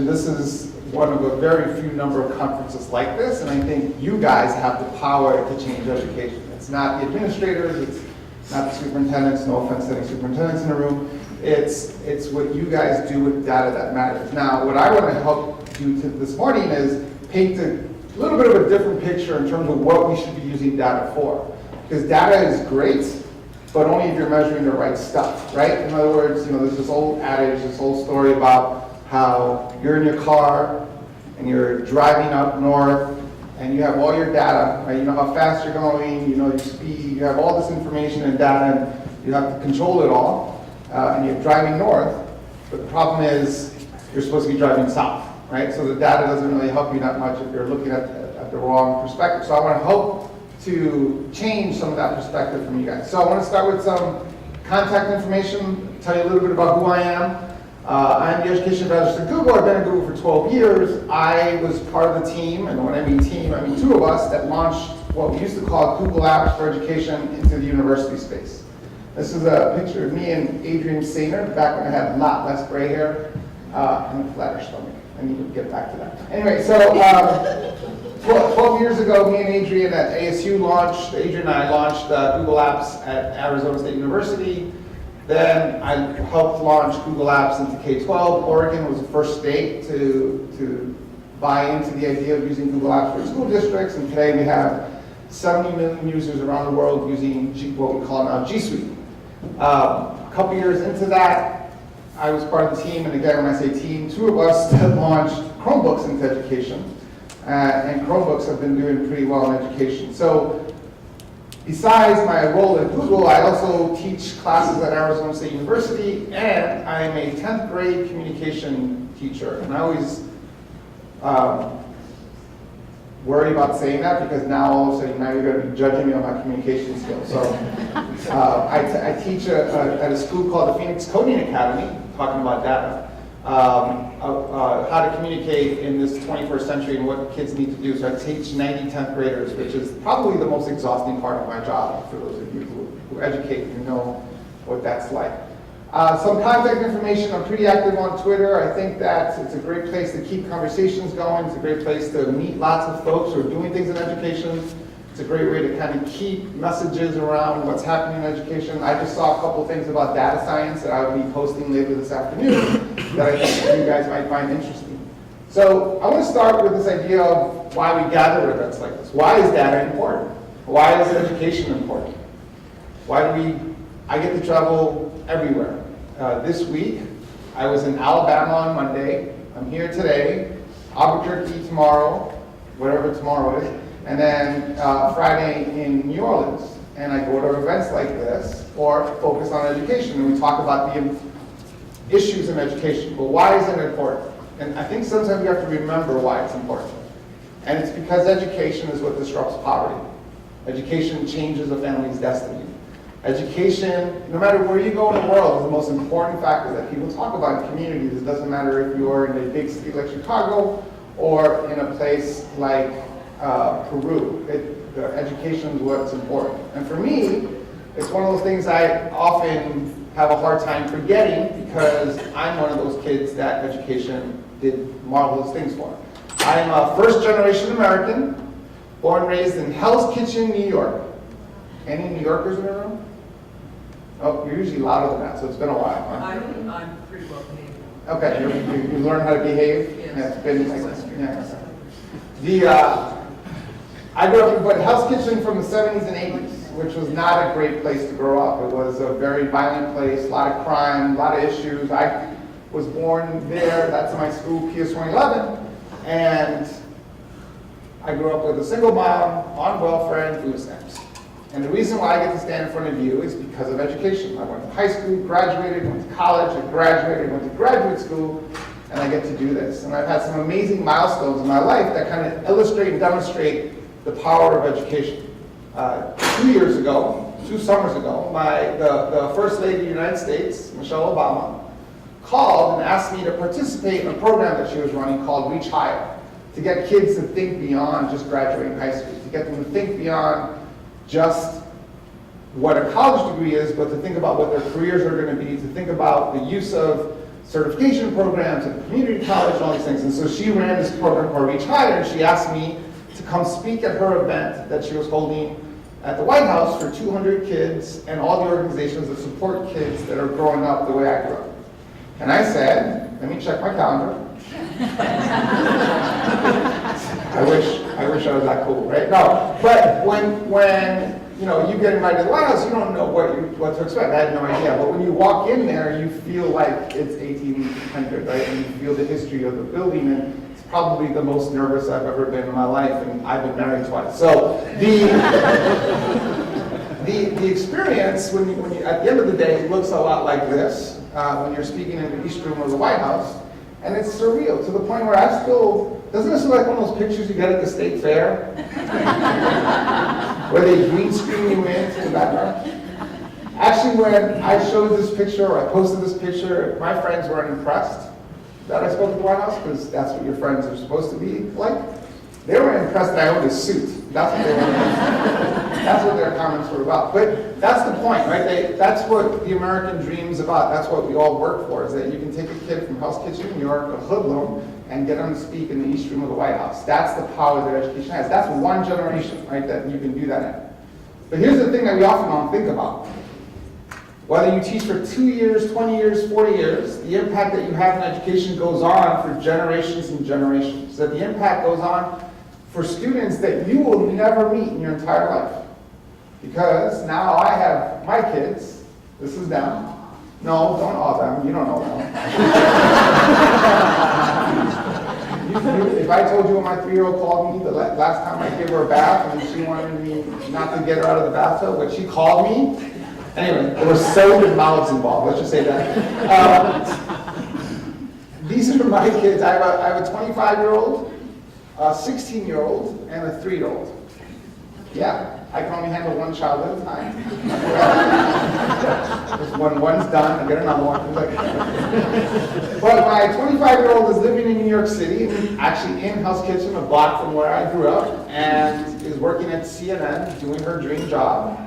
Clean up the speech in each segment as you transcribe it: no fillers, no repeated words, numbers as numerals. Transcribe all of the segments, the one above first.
This is one of a very few number of conferences like this, and I think you guys have the power to change education. It's not the administrators, it's not the superintendents, no offense to any superintendents in the room. It's what you guys do with data that matters. Now, what I want to help you this morning is paint a little bit of a different picture in terms of what we should be using data for. Because data is great, but only if you're measuring the right stuff, right? In other words, there's this old adage, this old story about how you're in your car and you're driving up north and you have all your data, right? You know how fast you're going, you know your speed, you have all this information and data, and you have to control it all, and you're driving north, but the problem is you're supposed to be driving south, right? So the data doesn't really help you that much if you're looking at the wrong perspective. So I want to help to change some of that perspective from you guys. So I want to start with some contact information, tell you a little bit about who I am. I'm the Education Advisor at Google. I've been at Google for 12 years. I was part of the team, and when I mean team, I mean two of us that launched what we used to call Google Apps for Education into the university space. This is a picture of me and Adrian Sainer, back when I had a lot less gray hair and a flatter stomach. I need to get back to that. Anyway, so 12 years ago, me and Adrian at ASU launched, Adrian and I launched Google Apps at Arizona State University. Then I helped launch Google Apps into K-12. Oregon was the first state to buy into the idea of using Google Apps for school districts, and today we have 70 million users around the world using what we call now G Suite. A couple years into that, I was part of the team, and again, when I say team, two of us that launched Chromebooks into education, and Chromebooks have been doing pretty well in education. So, besides my role at Google, I also teach classes at Arizona State University, and I am a 10th grade communication teacher. And I always worry about saying that because now all of a sudden now you're going to be judging me on my communication skills. So I teach at a school called the Phoenix Coding Academy, talking about data. How to communicate in this 21st century and what kids need to do. So I teach 90 10th graders, which is probably the most exhausting part of my job for those of you who educate and know what that's like. Some contact information. I'm pretty active on Twitter. I think that it's a great place to keep conversations going. It's a great place to meet lots of folks who are doing things in education. It's a great way to kind of keep messages around what's happening in education. I just saw a couple things about data science that I will be posting later this afternoon that I think you guys might find interesting. So I want to start with this idea of why we gather events like this. Why is data important? Why is education important? I get to travel everywhere. This week, I was in Alabama on Monday. I'm here today, Albuquerque tomorrow, whatever tomorrow is. And then Friday in New Orleans. And I go to events like this or focus on education, and we talk about the issues in education. But why is it important? And I think sometimes we have to remember why it's important. And it's because education is what disrupts poverty. Education changes a family's destiny. Education, no matter where you go in the world, is the most important factor that people talk about in communities. It doesn't matter if you're in a big city like Chicago or in a place like Peru. The education is what's important. And for me, it's one of those things I often have a hard time forgetting because I'm one of those kids that education did marvelous things for. I'm a first-generation American, born and raised in Hell's Kitchen, New York. Any New Yorkers in the room? Oh, you're usually louder than that, so it's been a while. Huh? I'm pretty well behaved. Okay, you learned how to behave? Yes. Yeah, it's been I grew up in Hell's Kitchen from the 70s and 80s, which was not a great place to grow up. It was a very violent place, a lot of crime, a lot of issues. I was born there, that's my school, PS 2011, and I grew up with a single mom, on welfare and food stamps. And the reason why I get to stand in front of you is because of education. I went to high school, graduated, went to college, I graduated, went to graduate school, and I get to do this. And I've had some amazing milestones in my life that kind of illustrate and demonstrate the power of education. 2 years ago, 2 summers ago, the First Lady of the United States, Michelle Obama, called and asked me to participate in a program that she was running called Reach Higher, to get kids to think beyond just graduating high school, to get them to think beyond just what a college degree is, but to think about what their careers are going to be, to think about the use of certification programs and community college and all these things. And so she ran this program called Reach Higher, and she asked me to come speak at her event that she was holding at the White House for 200 kids and all the organizations that support kids that are growing up the way I grew up. And I said, let me check my calendar. I wish I was that cool, right? No, but when you get invited to the White House, you don't know what to expect. I had no idea. But when you walk in there, you feel like it's 1800, right? And you feel the history of the building, and it's probably the most nervous I've ever been in my life, and I've been married twice. So the experience, when you, at the end of the day, it looks a lot like this when you're speaking in the East Room of the White House, and it's surreal to the point where doesn't this look like one of those pictures you get at the state fair? Where they green screen you into the background? Actually, when I showed this picture, or I posted this picture, my friends weren't impressed that I spoke at the White House, because that's what your friends are supposed to be like. They were impressed that I owned a suit. That's what they were. That's what their comments were about. But that's the point, right? That's what the American dream's about. That's what we all work for, is that you can take a kid from Hell's Kitchen, New York, a hoodlum, and get them to speak in the East Room of the White House. That's the power that education has. That's one generation, right, that you can do that in. But here's the thing that we often don't think about. Whether you teach for 2 years, 20 years, 40 years, the impact that you have in education goes on for generations and generations. That the impact goes on for students that you will never meet in your entire life. Because now I have my kids. This is them. No, don't all them. You don't know them. If I told you when my 3-year-old called me the last time I gave her a bath and she wanted me not to get her out of the bathtub, but she called me. Anyway, there were so many mouths involved. Let's just say that. These are my kids. I have a 25-year-old, a 16-year-old, and a 3-year-old. Yeah. I can only handle one child at a time. When one's done, I get another one. But my 25-year-old is living in New York City, actually in Hell's Kitchen, a block from where I grew up, and is working at CNN, doing her dream job.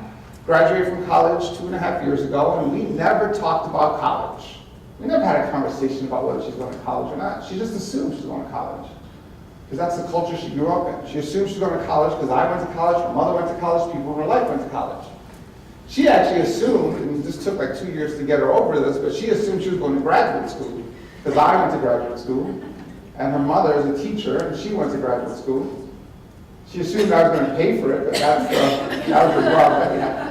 Graduated from college 2.5 years ago, and we never talked about college. We never had a conversation about whether she's going to college or not. She just assumed she's going to college. Because that's the culture she grew up in. She assumed she was going to college because I went to college, her mother went to college, people in her life went to college. She actually assumed, and this took like 2 years to get her over this, but she assumed she was going to graduate school because I went to graduate school, and her mother is a teacher, and she went to graduate school. She assumed I was going to pay for it, but that was her job. Yeah.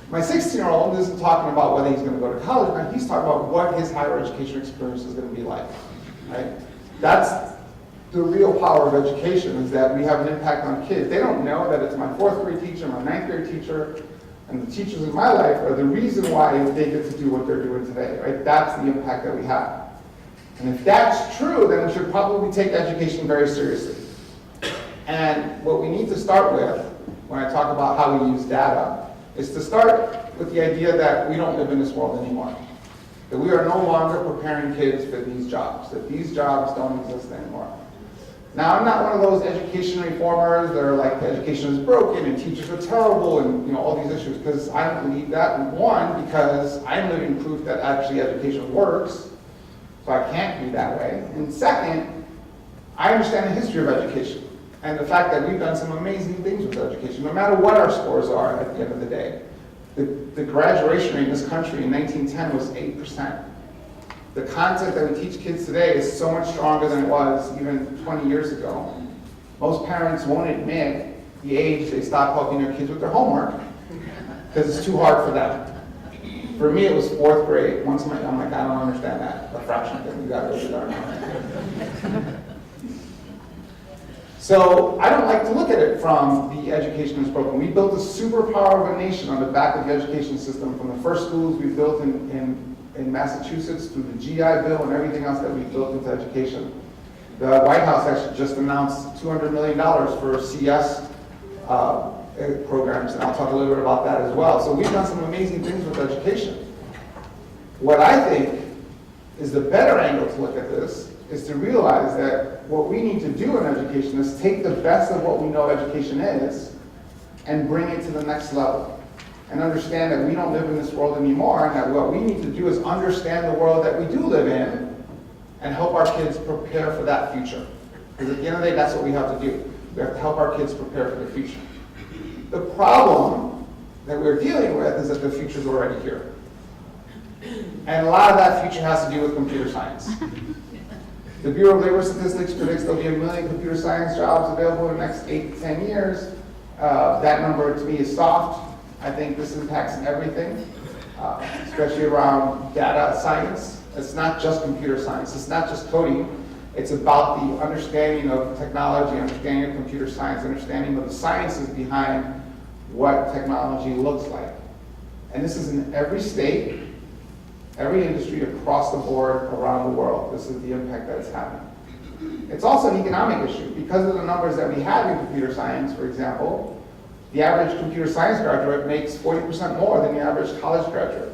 My 16-year-old isn't talking about whether he's going to go to college, but he's talking about what his higher education experience is going to be like. Right? That's the real power of education, is that we have an impact on kids. They don't know that it's my 4th grade teacher, my 9th grade teacher, and the teachers in my life are the reason why they get to do what they're doing today, right? That's the impact that we have. And if that's true, then we should probably take education very seriously. And what we need to start with, when I talk about how we use data, is to start with the idea that we don't live in this world anymore. That we are no longer preparing kids for these jobs, that these jobs don't exist anymore. Now, I'm not one of those education reformers that are like, education is broken and teachers are terrible and all these issues, because I don't believe that. One, because I'm living proof that actually education works, so I can't be that way. And second, I understand the history of education and the fact that we've done some amazing things with education, no matter what our scores are at the end of the day. The graduation rate in this country in 1910 was 8%. The content that we teach kids today is so much stronger than it was even 20 years ago. Most parents won't admit the age they stop helping their kids with their homework because it's too hard for them. For me, it was 4th grade. I'm like, I don't understand that. The fraction thing, we got to do that. So I don't like to look at it from the education is broken. We built a superpower of a nation on the back of the education system, from the first schools we built in Massachusetts through the GI Bill and everything else that we built into education. The White House actually just announced $200 million for CS programs, and I'll talk a little bit about that as well. So we've done some amazing things with education. What I think is the better angle to look at this is to realize that what we need to do in education is take the best of what we know education is and bring it to the next level. and understand that we don't live in this world anymore, and that what we need to do is understand the world that we do live in and help our kids prepare for that future. Because at the end of the day, that's what we have to do. We have to help our kids prepare for the future. The problem that we're dealing with is that the future's already here. And a lot of that future has to do with computer science. The Bureau of Labor Statistics predicts there'll be 1 million computer science jobs available in the next 8 to 10 years. That number to me is soft. I think this impacts everything, especially around data science. It's not just computer science. It's not just coding. It's about the understanding of technology, understanding of computer science, understanding of the sciences behind what technology looks like. And this is in every state, every industry across the board around the world. This is the impact that it's having. It's also an economic issue. Because of the numbers that we have in computer science, for example, the average computer science graduate makes 40% more than the average college graduate.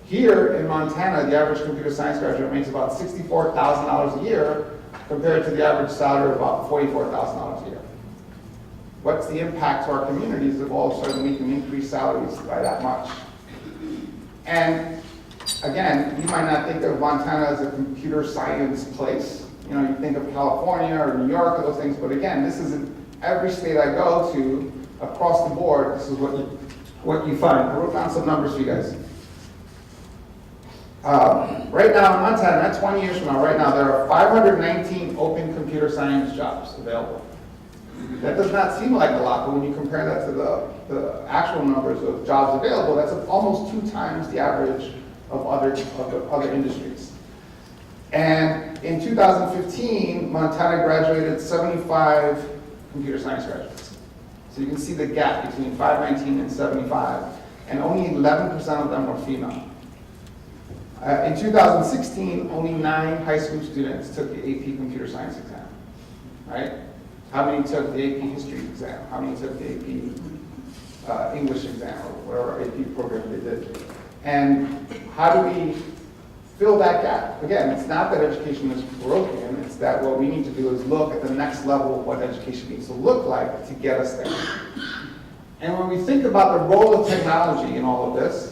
Here in Montana, the average computer science graduate makes about $64,000 a year compared to the average salary of about $44,000 a year. What's the impact to our communities if all of a sudden we can increase salaries by that much? And again, you might not think of Montana as a computer science place. You know, you think of California or New York or those things, but again, this is in every state I go to, across the board, this is what you find. I wrote down some numbers for you guys. Right now in Montana, not 20 years from now, right now, there are 519 open computer science jobs available. That does not seem like a lot, but when you compare that to the actual numbers of jobs available, that's almost 2 times the average of other industries. And in 2015, Montana graduated 75 computer science graduates. So you can see the gap between 519 and 75, and only 11% of them were female. In 2016, only 9 high school students took the AP Computer Science exam, right? How many took the AP History exam? How many took the AP English exam, or whatever AP program they did? And how do we fill that gap? Again, it's not that education is broken, it's that what we need to do is look at the next level of what education needs to look like to get us there. And when we think about the role of technology in all of this,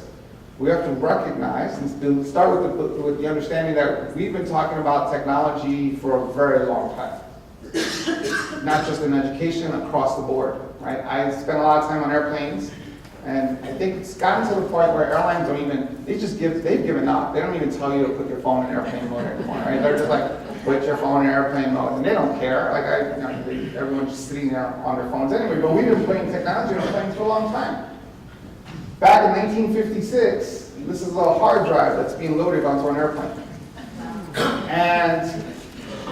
we have to recognize and start with the understanding that we've been talking about technology for a very long time. Not just in education, across the board, right? I spent a lot of time on airplanes, and I think it's gotten to the point where airlines don't even, they've given up. They don't even tell you to put your phone in airplane mode anymore, right? They're just like, put your phone in airplane mode, and they don't care. Like, everyone's just sitting there on their phones anyway, but we've been putting technology on planes for a long time. Back in 1956, this is a hard drive that's being loaded onto an airplane. And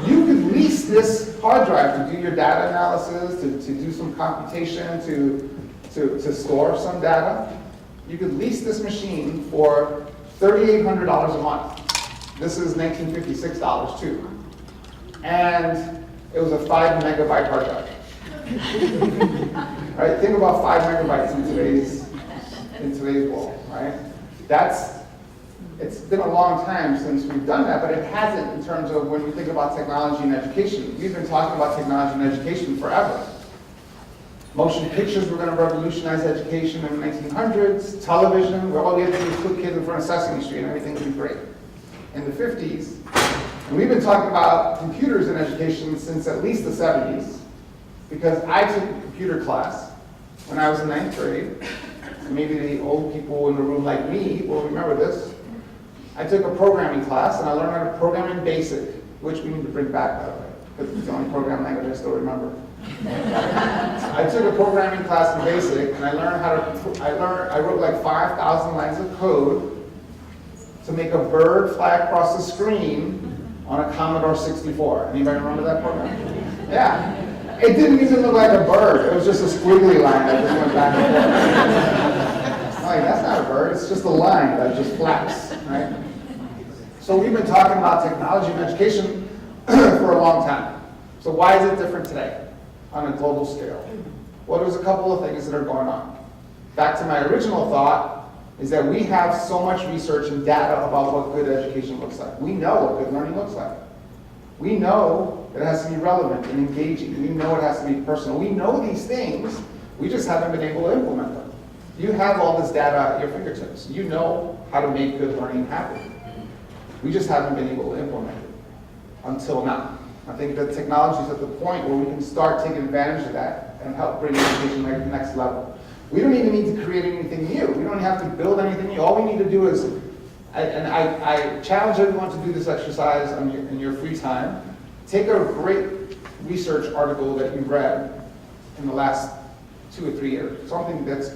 you could lease this hard drive to do your data analysis, to do some computation, to store some data. You could lease this machine for $3,800 a month. This is 1956 dollars too. And it was a 5 megabyte hard drive. Right? Think about 5 megabytes in today's world, right? It's been a long time since we've done that, but it hasn't in terms of when we think about technology and education. We've been talking about technology and education forever. Motion pictures were going to revolutionize education in the 1900s. Television, where all we had to do was put kids in front of Sesame Street and everything would be great. In the 50s, and we've been talking about computers in education since at least the 70s, because I took a computer class when I was in 9th grade. And maybe the old people in the room like me will remember this. I took a programming class, and I learned how to program in BASIC, which we need to bring back, by the way, because it's the only programming language I still remember. I took a programming class in BASIC, and I learned how to, I wrote like 5,000 lines of code to make a bird fly across the screen on a Commodore 64. Anybody remember that program? Yeah. It didn't even look like a bird. It was just a squiggly line that just went back and forth. I'm like, that's not a bird. It's just a line that just flaps, right? So we've been talking about technology and education for a long time. So why is it different today on a global scale? Well, there's a couple of things that are going on. Back to my original thought is that we have so much research and data about what good education looks like. We know what good learning looks like. We know that it has to be relevant and engaging. We know it has to be personal. We know these things. We just haven't been able to implement them. You have all this data at your fingertips. You know how to make good learning happen. We just haven't been able to implement it until now. I think that technology is at the point where we can start taking advantage of that and help bring education to the next level. We don't even need to create anything new. We don't have to build anything new. All we need to do is, I challenge everyone to do this exercise in your free time. Take a great research article that you've read in the last 2 or 3 years, something that's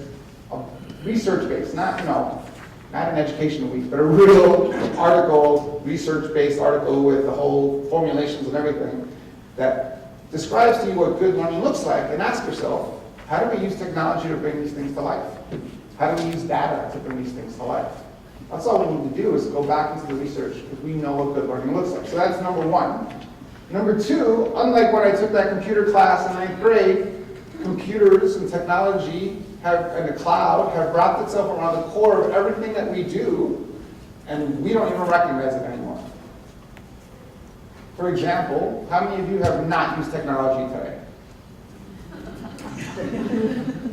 research-based, not an educational week, but a real article, research-based article with the whole formulations and everything that describes to you what good learning looks like, and ask yourself, how do we use technology to bring these things to life? How do we use data to bring these things to life? That's all we need to do is go back into the research because we know what good learning looks like. So that's number one. Number two, unlike when I took that computer class in 9th grade, computers and technology and the cloud have wrapped itself around the core of everything that we do, and we don't even recognize it anymore. For example, how many of you have not used technology today?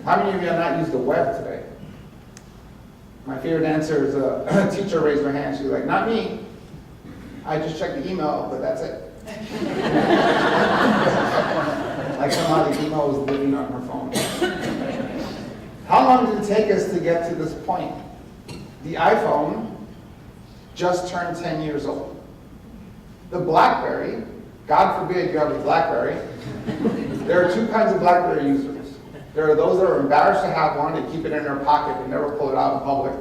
How many of you have not used the web today? My favorite answer is a teacher raised her hand. She's like, not me. I just check the email, but that's it. Like somehow the email was living on her phone. How long did it take us to get to this point? The iPhone just turned 10 years old. The BlackBerry, God forbid you have a BlackBerry, there are two kinds of BlackBerry users. There are those that are embarrassed to have one, they keep it in their pocket, they never pull it out in public.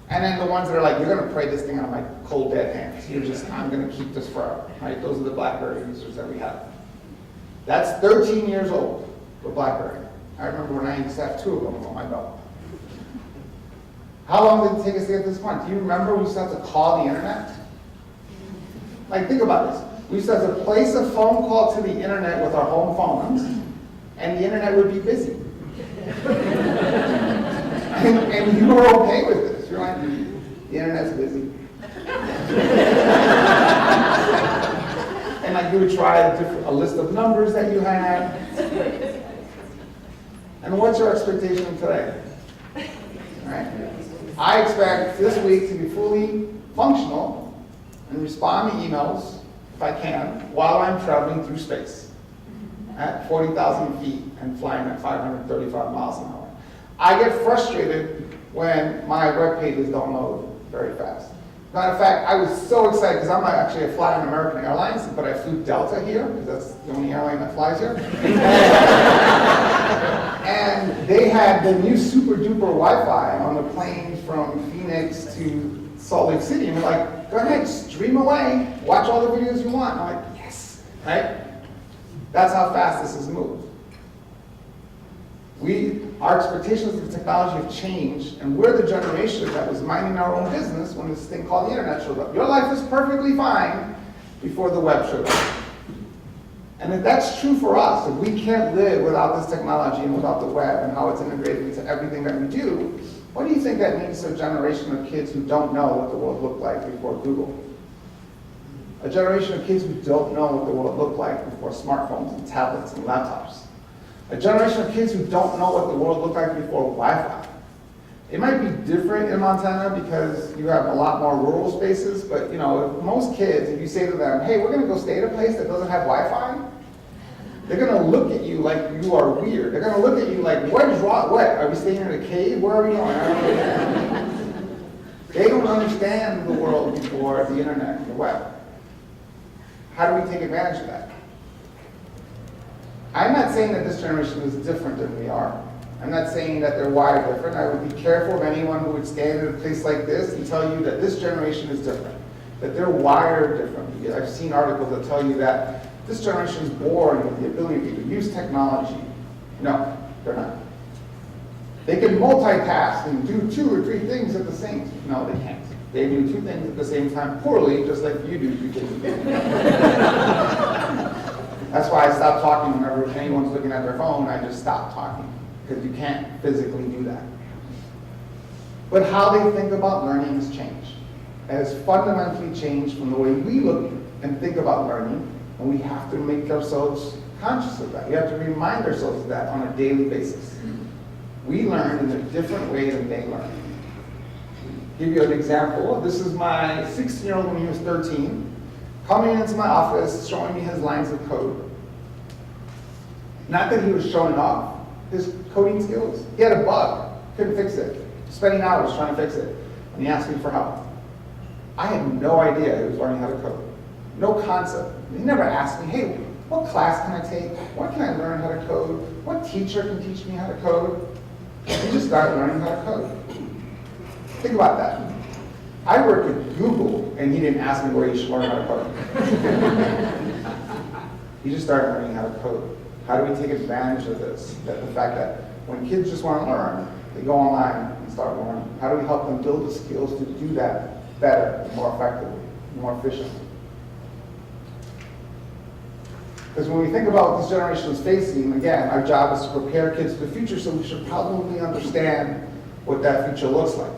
And then the ones that are like, you're gonna pray this thing out of my cold dead hands. I'm gonna keep this forever, right? Those are the BlackBerry users that we have. That's 13 years old for BlackBerry. I remember when I used to have 2 of them on my belt. How long did it take us to get to this point? Do you remember we used to have to call the internet? Like, think about this. We used to have to place a phone call to the internet with our home phones, and the internet would be busy. and you were okay with this. You're like, the internet's busy. And like you would try a list of numbers that you had. And what's your expectation today? Right? I expect this week to be fully functional and respond to emails, if I can, while I'm traveling through space at 40,000 feet and flying at 535 miles an hour. I get frustrated when my web pages don't load very fast. Matter of fact, I was so excited because I'm not actually a fly on American Airlines, but I flew Delta here because that's the only airline that flies here. And they had the new super duper Wi-Fi on the plane from Phoenix to Salt Lake City. And they're like, go ahead, stream away, watch all the videos you want. And I'm like, yes, right? That's how fast this has moved. Our expectations of technology have changed, and we're the generation that was minding our own business when this thing called the internet showed up. Your life was perfectly fine before the web showed up. And if that's true for us, if we can't live without this technology and without the web and how it's integrated into everything that we do, what do you think that means to a generation of kids who don't know what the world looked like before Google? A generation of kids who don't know what the world looked like before smartphones and tablets and laptops. A generation of kids who don't know what the world looked like before Wi-Fi. It might be different in Montana because you have a lot more rural spaces, but most kids, if you say to them, hey, we're gonna go stay at a place that doesn't have Wi-Fi, they're gonna look at you like you are weird. They're gonna look at you like, what is wrong? What? Are we staying in a cave? Where are we going? I don't understand. They don't understand the world before the internet and the web. How do we take advantage of that? I'm not saying that this generation is different than we are. I'm not saying that they're wired different. I would be careful of anyone who would stand in a place like this and tell you that this generation is different, that they're wired differently. I've seen articles that tell you that this generation is born with the ability to use technology. No, they're not. They can multitask and do 2 or 3 things at the same time. No, they can't. They do 2 things at the same time poorly, just like you do 2 things. That's why I stop talking whenever anyone's looking at their phone. I just stop talking because you can't physically do that. But how they think about learning has changed. It has fundamentally changed from the way we look and think about learning, and we have to make ourselves conscious of that. We have to remind ourselves of that on a daily basis. We learn in a different way than they learn. Give you an example. This is my 16-year-old when he was 13, coming into my office, showing me his lines of code. Not that he was showing off his coding skills. He had a bug, couldn't fix it. Spending hours trying to fix it. And he asked me for help. I had no idea he was learning how to code. No concept. He never asked me, hey, what class can I take? What can I learn how to code? What teacher can teach me how to code? He just started learning how to code. Think about that. I work at Google, and he didn't ask me where you should learn how to code. He just started learning how to code. How do we take advantage of this? That the fact that when kids just want to learn, they go online and start learning. How do we help them build the skills to do that better, more effectively, more efficiently? Because when we think about what this generation is facing, again, our job is to prepare kids for the future, so we should probably understand what that future looks like.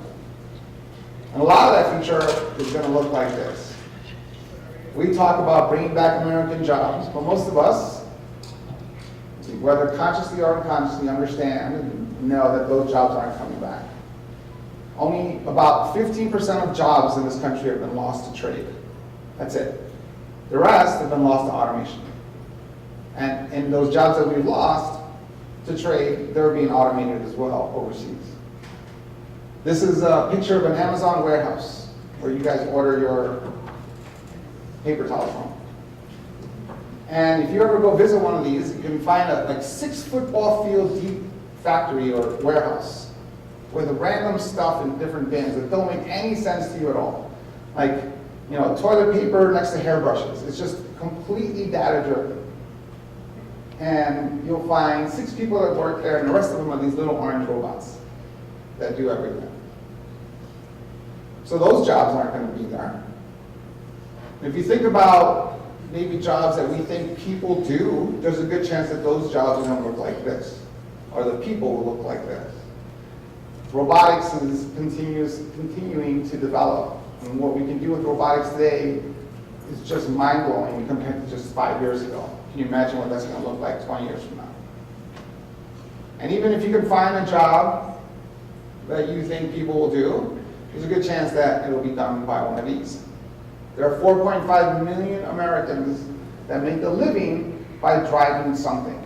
And a lot of that future is going to look like this. We talk about bringing back American jobs, but most of us, whether consciously or unconsciously, understand and know that those jobs aren't coming back. Only about 15% of jobs in this country have been lost to trade. That's it. The rest have been lost to automation. And in those jobs that we've lost to trade, they're being automated as well overseas. This is a picture of an Amazon warehouse where you guys order your paper towels from. And if you ever go visit one of these, you can find a like 6 football field deep factory or warehouse with random stuff in different bins that don't make any sense to you at all. Like, toilet paper next to hairbrushes. It's just completely data driven. And you'll find 6 people that work there, and the rest of them are these little orange robots that do everything. So those jobs aren't going to be there. If you think about maybe jobs that we think people do, there's a good chance that those jobs are going to look like this, or the people will look like this. Robotics is continuing to develop, and what we can do with robotics today is just mind-blowing compared to just 5 years ago. Can you imagine what that's going to look like 20 years from now? And even if you can find a job that you think people will do, there's a good chance that it'll be done by one of these. There are 4.5 million Americans that make a living by driving something.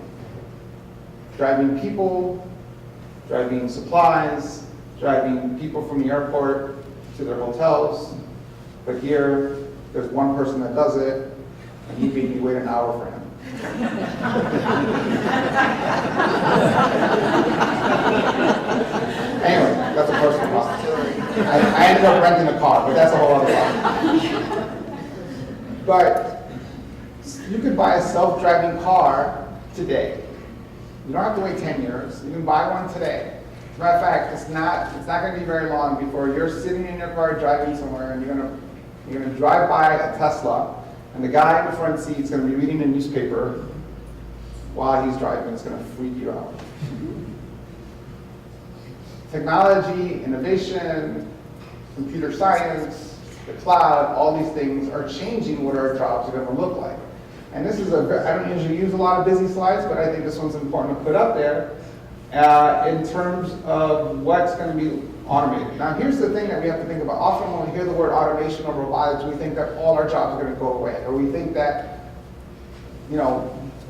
Driving people, driving supplies, driving people from the airport to their hotels. But here, there's one person that does it, and he made me wait an hour for him. Anyway, that's a personal problem. I ended up renting a car, but that's a whole other problem. But you could buy a self-driving car today. You don't have to wait 10 years. You can buy one today. As a matter of fact, it's not going to be very long before you're sitting in your car driving somewhere, and you're going to drive by a Tesla, and the guy in the front seat is going to be reading a newspaper while he's driving. It's going to freak you out. Technology, innovation, computer science, the cloud, all these things are changing what our jobs are going to look like. And this is I don't usually use a lot of busy slides, but I think this one's important to put up there in terms of what's going to be automated. Now, here's the thing that we have to think about. Often when we hear the word automation or robotics, we think that all our jobs are going to go away, or we think that,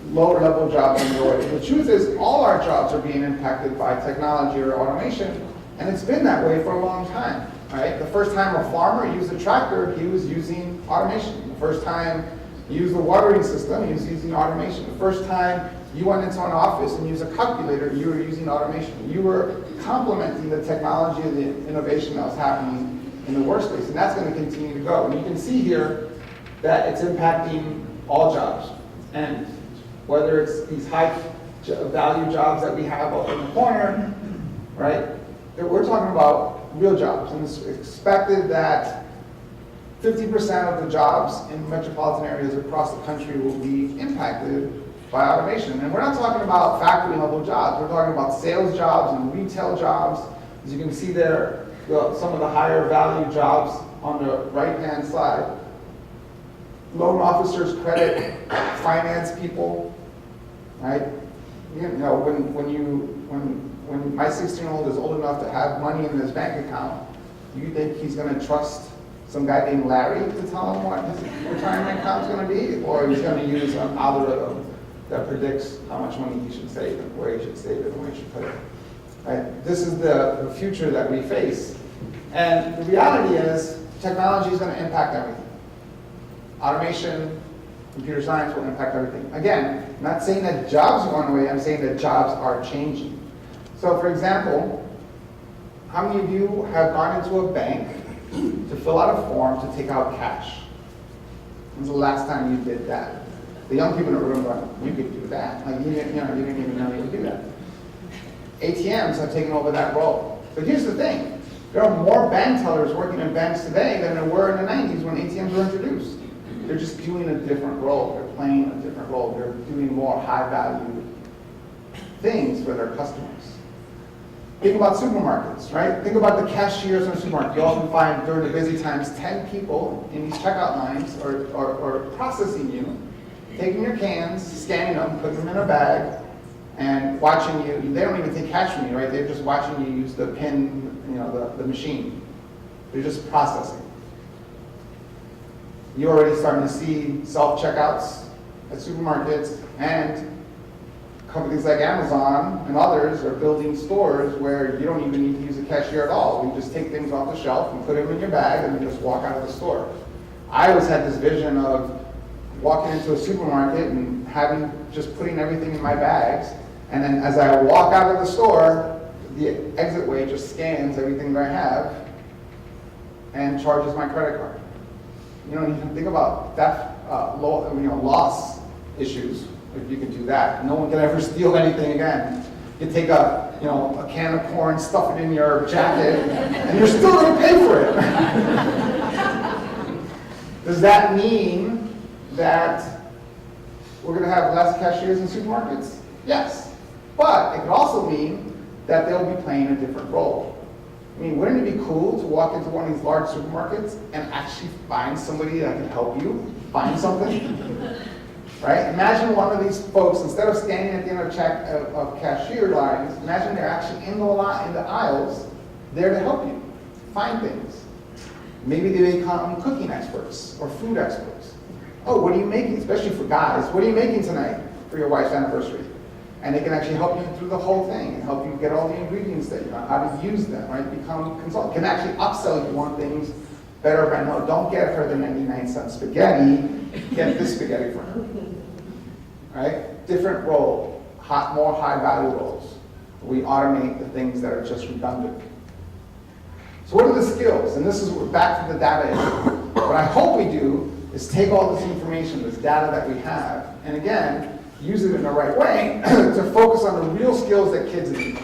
lower level jobs are going to go away. The truth is, all our jobs are being impacted by technology or automation, and it's been that way for a long time. Right? The first time a farmer used a tractor, he was using automation. The first time he used a watering system, he was using automation. The first time you went into an office and used a calculator, you were using automation. You were complementing the technology and the innovation that was happening in the workspace, and that's going to continue to go. And you can see here that it's impacting all jobs. And whether it's these high value jobs that we have up in the corner, right? We're talking about real jobs, and it's expected that 50% of the jobs in metropolitan areas across the country will be impacted by automation. And we're not talking about factory level jobs, we're talking about sales jobs and retail jobs. As you can see there, some of the higher value jobs on the right-hand side. Loan officers, credit, finance people, right? when my 16-year-old is old enough to have money in his bank account, do you think he's going to trust some guy named Larry to tell him what his retirement account's going to be? Or he's going to use an algorithm that predicts how much money he should save and where he should save it and where he should put it? Right? This is the future that we face. And the reality is, technology is going to impact everything. Automation, computer science will impact everything. Again, I'm not saying that jobs are going away, I'm saying that jobs are changing. So for example, how many of you have gone into a bank to fill out a form to take out cash? When's the last time you did that? The young people in the room are going, you could do that. Like, you didn't even know you could do that. ATMs have taken over that role. But here's the thing. There are more bank tellers working in banks today than there were in the 90s when ATMs were introduced. They're just doing a different role. They're playing a different role. They're doing more high-value things for their customers. Think about supermarkets, right? Think about the cashiers in a supermarket. You often find during the busy times 10 people in these checkout lines are processing you, taking your cans, scanning them, putting them in a bag, and watching you. They don't even take cash from you, right? They're just watching you use the PIN, the machine. They're just processing. You're already starting to see self-checkouts at supermarkets, and companies like Amazon and others are building stores where you don't even need to use a cashier at all. You just take things off the shelf and put them in your bag and then just walk out of the store. I always had this vision of walking into a supermarket and just putting everything in my bags, and then as I walk out of the store, the exit way just scans everything that I have and charges my credit card. You can think about theft, loss issues. If you can do that, no one can ever steal anything again. You take a can of corn, stuff it in your jacket, and you're still going to pay for it. Does that mean that we're going to have less cashiers in supermarkets? Yes. But it could also mean that they'll be playing a different role. I mean, wouldn't it be cool to walk into one of these large supermarkets and actually find somebody that can help you find something? Right? Imagine one of these folks, instead of standing at the end of cashier lines, imagine they're actually in the aisles there to help you find things. Maybe they become cooking experts or food experts. Oh, what are you making? Especially for guys, what are you making tonight for your wife's anniversary? And they can actually help you through the whole thing and help you get all the ingredients that you know, how to use them, right? Become consultant. Can actually upsell you on things better. Right? No, don't get her the 99-cent spaghetti. Get this spaghetti for her. Right? Different role, more high-value roles. We automate the things that are just redundant. So what are the skills? And this is back to the data issue. What I hope we do is take all this information, this data that we have, and again, use it in the right way to focus on the real skills that kids need.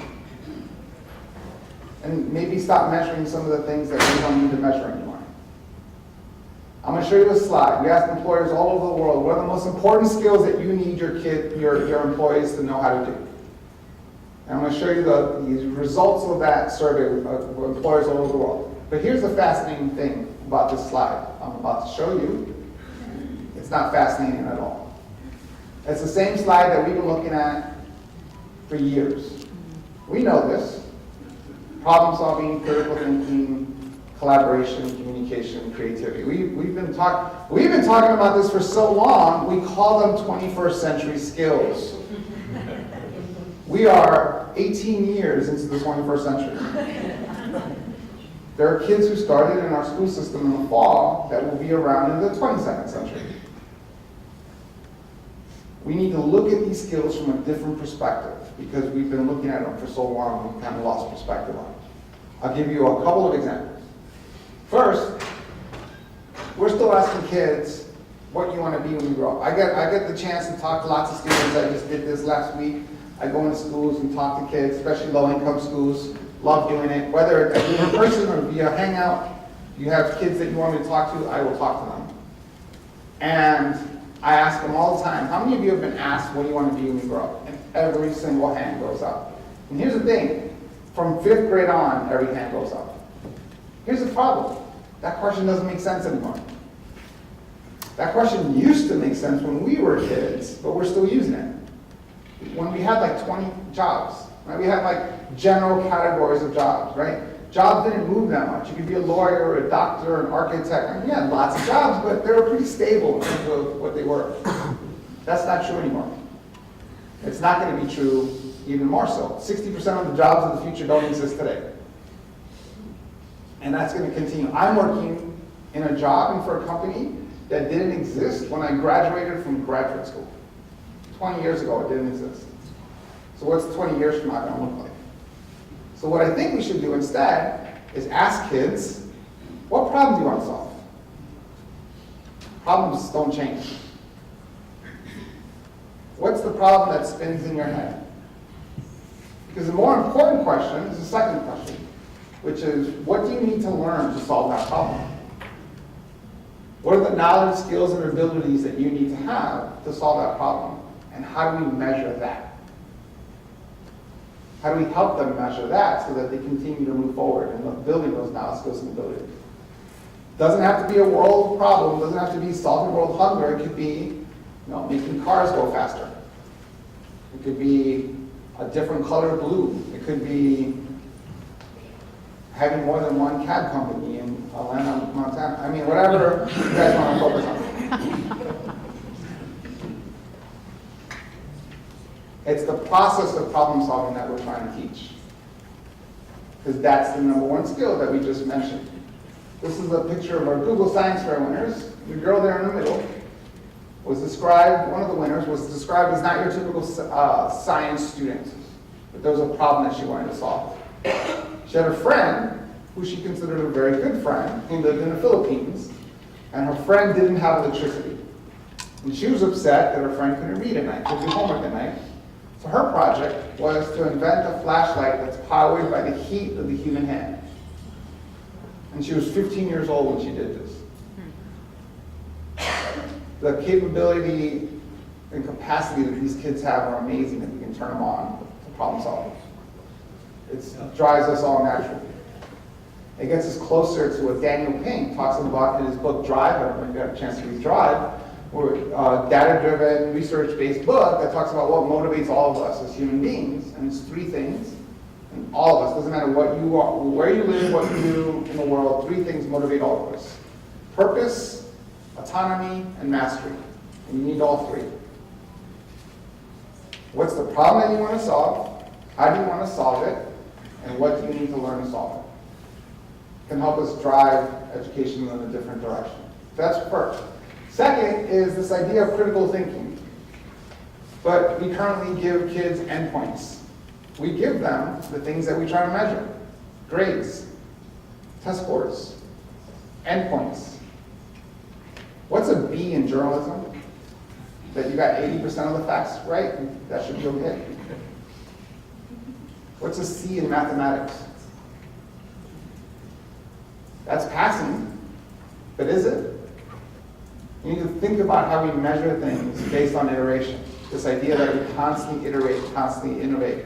And maybe stop measuring some of the things that we don't need to measure anymore. I'm going to show you a slide. We asked employers all over the world, what are the most important skills that you need your employees to know how to do? And I'm going to show you the results of that survey of employers all over the world. But here's the fascinating thing about this slide I'm about to show you. It's not fascinating at all. It's the same slide that we've been looking at for years. We know this. Problem solving, critical thinking, collaboration, communication, creativity. We've been talking about this for so long, we call them 21st century skills. We are 18 years into the 21st century. There are kids who started in our school system in the fall that will be around in the 22nd century. We need to look at these skills from a different perspective because we've been looking at them for so long, we've kind of lost perspective on them. I'll give you a couple of examples. First, we're still asking kids what you want to be when you grow up. I get the chance to talk to lots of students. I just did this last week. I go into schools and talk to kids, especially low-income schools. Love doing it. Whether it's in person or via hangout, you have kids that you want me to talk to, I will talk to them. And I ask them all the time, how many of you have been asked what do you want to be when you grow up? And every single hand goes up. And here's the thing, from 5th grade on, every hand goes up. Here's the problem, that question doesn't make sense anymore. That question used to make sense when we were kids, but we're still using it. when we had like 20 jobs, right? We had like general categories of jobs, right? Jobs didn't move that much. You could be a lawyer, a doctor, an architect. I mean, we had lots of jobs, but they were pretty stable in terms of what they were. That's not true anymore. It's not going to be true even more so. 60% of the jobs of the future don't exist today. And that's going to continue. I'm working in a job and for a company that didn't exist when I graduated from graduate school. 20 years ago, it didn't exist. So what's 20 years from now going to look like? So what I think we should do instead is ask kids, what problem do you want to solve? Problems don't change. What's the problem that spins in your head? Because the more important question is the second question, which is, what do you need to learn to solve that problem? What are the knowledge, skills, and abilities that you need to have to solve that problem? And how do we measure that? How do we help them measure that so that they continue to move forward and building those knowledge, skills, and abilities? Doesn't have to be a world problem, doesn't have to be solving world hunger. It could be, making cars go faster. It could be a different color blue. It could be having more than one cab company in Atlanta, Montana. I mean, whatever you guys want to focus on. It's the process of problem solving that we're trying to teach. Because that's the number one skill that we just mentioned. This is a picture of our Google Science Fair winners. The girl there in the middle was described, one of the winners was described as not your typical science student. But there was a problem that she wanted to solve. She had a friend who she considered a very good friend who lived in the Philippines, and her friend didn't have electricity. And she was upset that her friend couldn't read at night, couldn't do homework at night. So her project was to invent a flashlight that's powered by the heat of the human hand. And she was 15 years old when she did this. The capability and capacity that these kids have are amazing if we can turn them on to problem solving. It drives us all naturally. It gets us closer to what Daniel Pink talks about in his book Drive. I don't know if you got a chance to read Drive. Or a data-driven, research-based book that talks about what motivates all of us as human beings. And it's three things. And all of us, doesn't matter what you are, where you live, what you do in the world, three things motivate all of us. Purpose, autonomy, and mastery. And you need all three. What's the problem that you want to solve? How do you want to solve it? And what do you need to learn to solve it? It can help us drive education in a different direction. That's first. Second is this idea of critical thinking. But we currently give kids endpoints. We give them the things that we try to measure. Grades, test scores, endpoints. What's a B in journalism? That you got 80% of the facts right? That should be okay. What's a C in mathematics? That's passing, but is it? You need to think about how we measure things based on iteration. This idea that we constantly iterate, constantly innovate.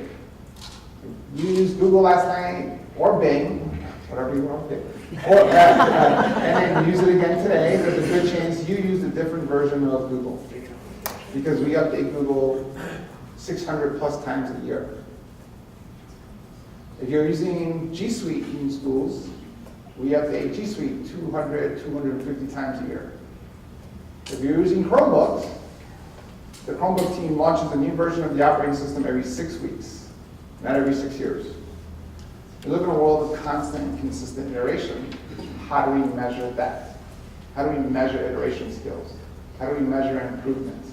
You used Google last night, or Bing, whatever you want to pick, and then use it again today. There's a good chance you used a different version of Google. Because we update Google 600 plus times a year. If you're using G Suite in schools, we update G Suite 200, 250 times a year. If you're using Chromebooks, the Chromebook team launches a new version of the operating system every 6 weeks, not every 6 years. We live in a world of constant and consistent iteration. How do we measure that? How do we measure iteration skills? How do we measure improvement?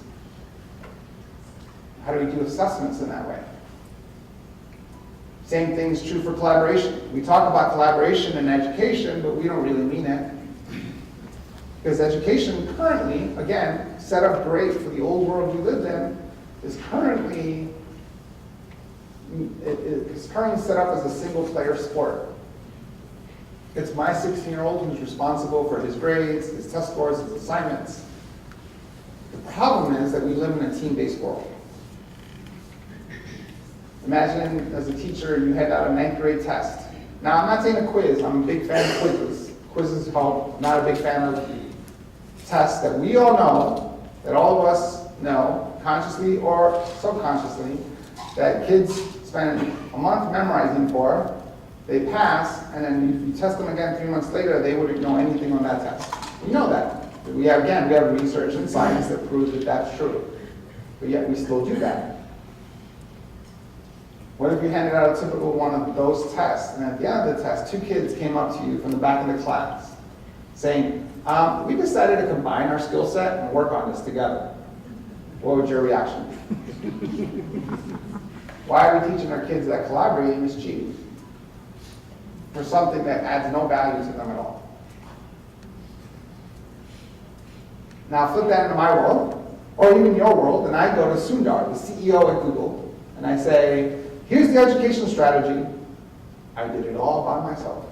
How do we do assessments in that way? Same thing is true for collaboration. We talk about collaboration in education, but we don't really mean it. Because education currently, again, set up great for the old world we lived in, is currently set up as a single-player sport. It's my 16-year-old who's responsible for his grades, his test scores, his assignments. The problem is that we live in a team-based world. Imagine as a teacher, you hand out a 9th grade test. Now, I'm not saying a quiz. I'm a big fan of quizzes. Quizzes help. Not a big fan of tests that we all know that all of us know, consciously or subconsciously, that kids spend a month memorizing for, they pass, and then if you test them again 3 months later, they wouldn't know anything on that test. We know that. We have research and science that proves that that's true. But yet we still do that. What if you handed out a typical one of those tests, and at the end of the test, 2 kids came up to you from the back of the class saying, we decided to combine our skill set and work on this together. What would your reaction be? Why are we teaching our kids that collaborating is cheap for something that adds no value to them at all? Now flip that into my world, or even your world, and I go to Sundar, the CEO at Google, and I say, here's the education strategy. I did it all by myself.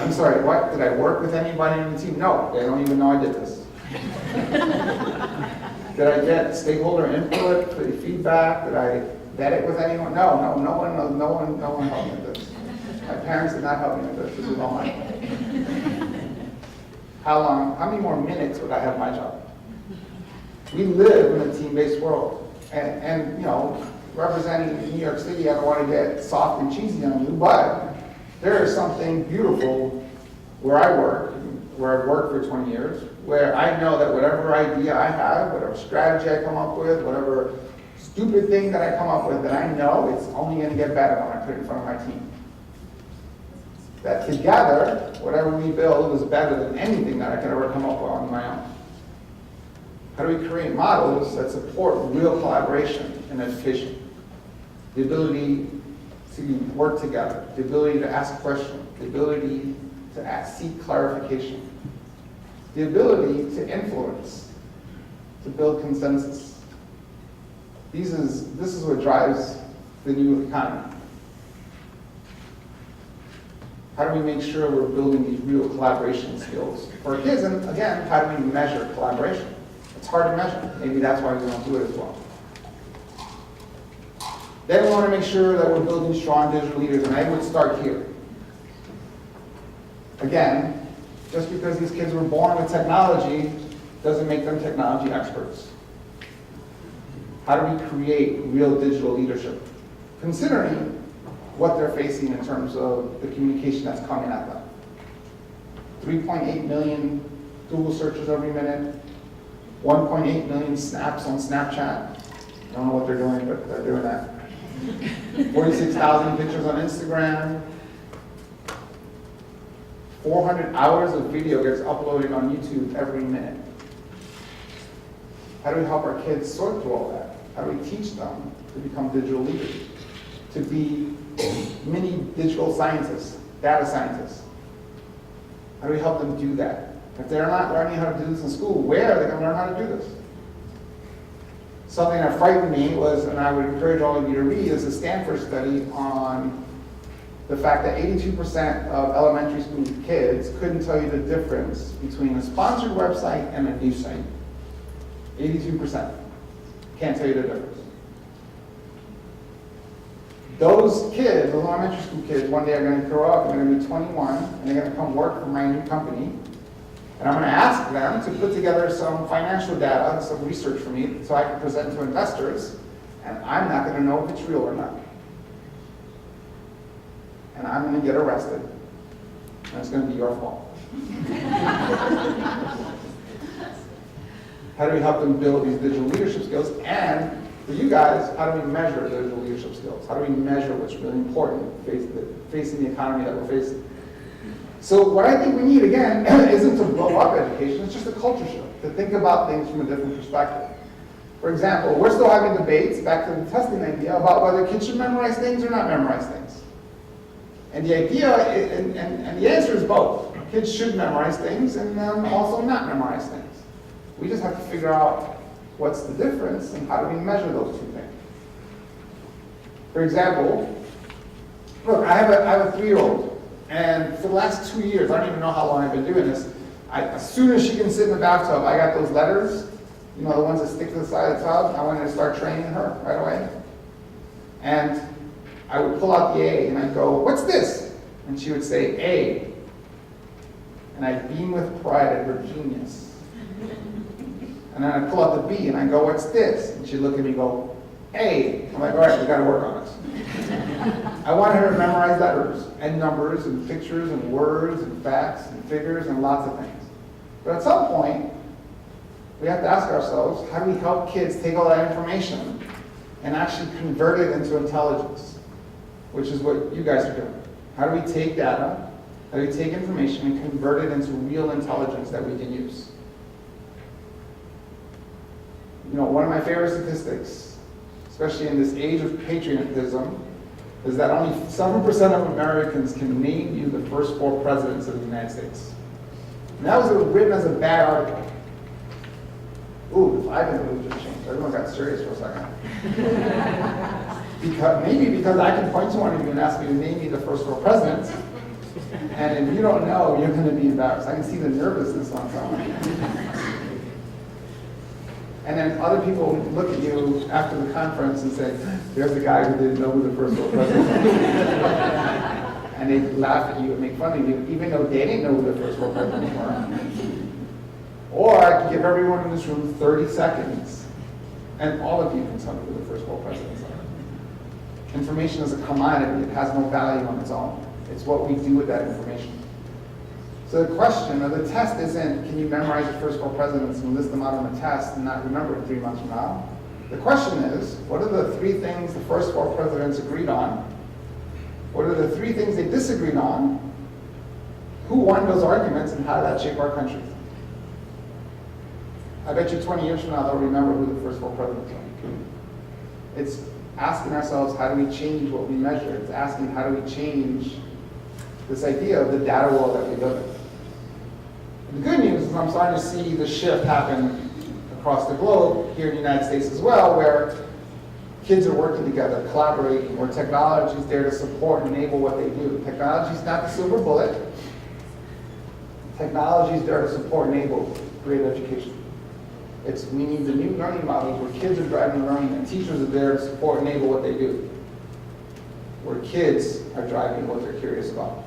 I'm sorry, what? Did I work with anybody on the team? No, they don't even know I did this. Did I get stakeholder input, feedback? Did I vet it with anyone? No one helped me with this. My parents did not help me with this. This is all my fault. How many more minutes would I have my job? We live in a team-based world. And you know, representing New York City, I don't want to get soft and cheesy on you, but there is something beautiful where I work, where I've worked for 20 years, where I know that whatever idea I have, whatever strategy I come up with, whatever stupid thing that I come up with, that I know it's only going to get better when I put it in front of my team. That together, whatever we build is better than anything that I could ever come up with on my own. How do we create models that support real collaboration in education? The ability to work together, the ability to ask questions, the ability to seek clarification, the ability to influence, to build consensus. This is what drives the new economy. How do we make sure we're building these real collaboration skills for our kids? And again, how do we measure collaboration? It's hard to measure. Maybe that's why we don't do it as well. Then we want to make sure that we're building strong digital leaders, and I would start here. Again, just because these kids were born with technology doesn't make them technology experts. How do we create real digital leadership? Considering what they're facing in terms of the communication that's coming at them. 3.8 million Google searches every minute, 1.8 million snaps on Snapchat. I don't know what they're doing, but they're doing that. 46,000 pictures on Instagram. 400 hours of video gets uploaded on YouTube every minute. How do we help our kids sort through all that? How do we teach them to become digital leaders? To be mini digital scientists, data scientists? How do we help them do that? If they're not learning how to do this in school, where are they going to learn how to do this? Something that frightened me was, and I would encourage all of you to read, is a Stanford study on the fact that 82% of elementary school kids couldn't tell you the difference between a sponsored website and a news site. 82% can't tell you the difference. Those kids, those elementary school kids, one day are going to grow up and they're going to be 21 and they're going to come work for my new company. And I'm going to ask them to put together some financial data, some research for me so I can present to investors, and I'm not going to know if it's real or not. And I'm going to get arrested, and it's going to be your fault. How do we help them build these digital leadership skills? And for you guys, how do we measure digital leadership skills? How do we measure what's really important facing the economy that we're facing? So what I think we need, again, isn't to blow up education, it's just a culture shift, to think about things from a different perspective. For example, we're still having debates, back to the testing idea, about whether kids should memorize things or not memorize things. And the idea, and the answer is both. Kids should memorize things and also not memorize things. We just have to figure out what's the difference and how do we measure those two things. For example, look, I have a 3-year-old. And for the last 2 years, I don't even know how long I've been doing this, as soon as she can sit in the bathtub, I got those letters, you know, the ones that stick to the side of the tub. I wanted to start training her right away. And I would pull out the A, and I'd go, what's this? And she would say, A. And I'd beam with pride at her genius. And then I pull out the B and I go, what's this? And she'd look at me and go, A. I'm like, all right, we gotta work on this. I want her to memorize letters and numbers and pictures and words and facts and figures and lots of things. But at some point, we have to ask ourselves, how do we help kids take all that information and actually convert it into intelligence, which is what you guys are doing. How do we take data, how do we take information and convert it into real intelligence that we can use? You know, one of my favorite statistics, especially in this age of patriotism, is that only 7% of Americans can name you the first 4 presidents of the United States. And that was written as a bad article. Ooh, the 5 minute just changed. Everyone got serious for a second. Maybe because I can point to one of you and ask you to name me the first 4 presidents, and if you don't know, you're going to be embarrassed. I can see the nervousness on someone. And then other people look at you after the conference and say, there's the guy who didn't know who the first 4 presidents were. And they laugh at you and make fun of you, even though they didn't know who the first 4 presidents were. Or I can give everyone in this room 30 seconds, and all of you can tell me who the first 4 presidents are. Information is a commodity. It has no value on its own. It's what we do with that information. So the question, or the test isn't, can you memorize the first 4 presidents and list them out on a test and not remember it 3 months from now? The question is, what are the 3 things the first 4 presidents agreed on? What are the 3 things they disagreed on? Who won those arguments, and how did that shape our country? I bet you 20 years from now they'll remember who the first 4 presidents were. It's asking ourselves, how do we change what we measure? It's asking, how do we change this idea of the data world that we live in? The good news is I'm starting to see the shift happen across the globe, here in the United States as well, where kids are working together, collaborating, where technology is there to support and enable what they do. Technology is not the silver bullet. Technology is there to support and enable great education. We need the new learning models where kids are driving learning and teachers are there to support and enable what they do, where kids are driving what they're curious about.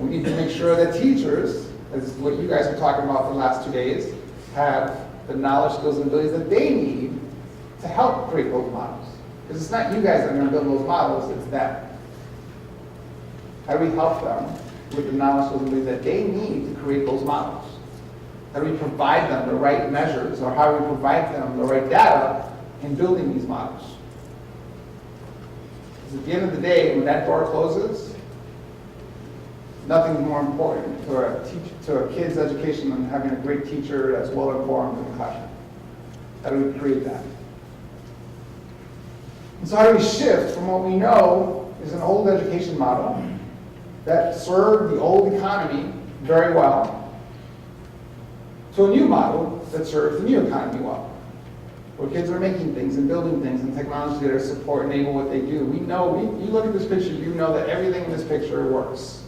We need to make sure that teachers, as what you guys are talking about for the last 2 days, have the knowledge, skills, and abilities that they need to help create those models. Because it's not you guys that are going to build those models, it's them. How do we help them with the knowledge, skills, and abilities that they need to create those models? How do we provide them the right measures, or how do we provide them the right data in building these models? Because at the end of the day, when that door closes, nothing's more important to a kid's education than having a great teacher that's well informed in the classroom. How do we create that? And so how do we shift from what we know is an old education model that served the old economy very well to a new model that serves the new economy well, where kids are making things and building things and technology that support and enable what they do. We know, you look at this picture, you know that everything in this picture works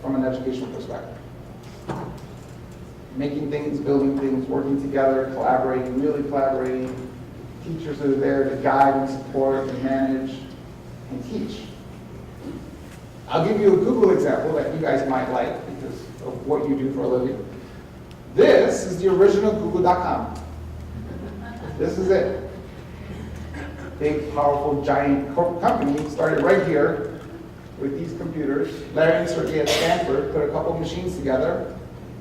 from an educational perspective. Making things, building things, working together, collaborating, really collaborating. Teachers are there to guide and support and manage and teach. I'll give you a Google example that you guys might like because of what you do for a living. This is the original Google.com. This is it. Big, powerful, giant company started right here with these computers. Larry and Sergey at Stanford put a couple machines together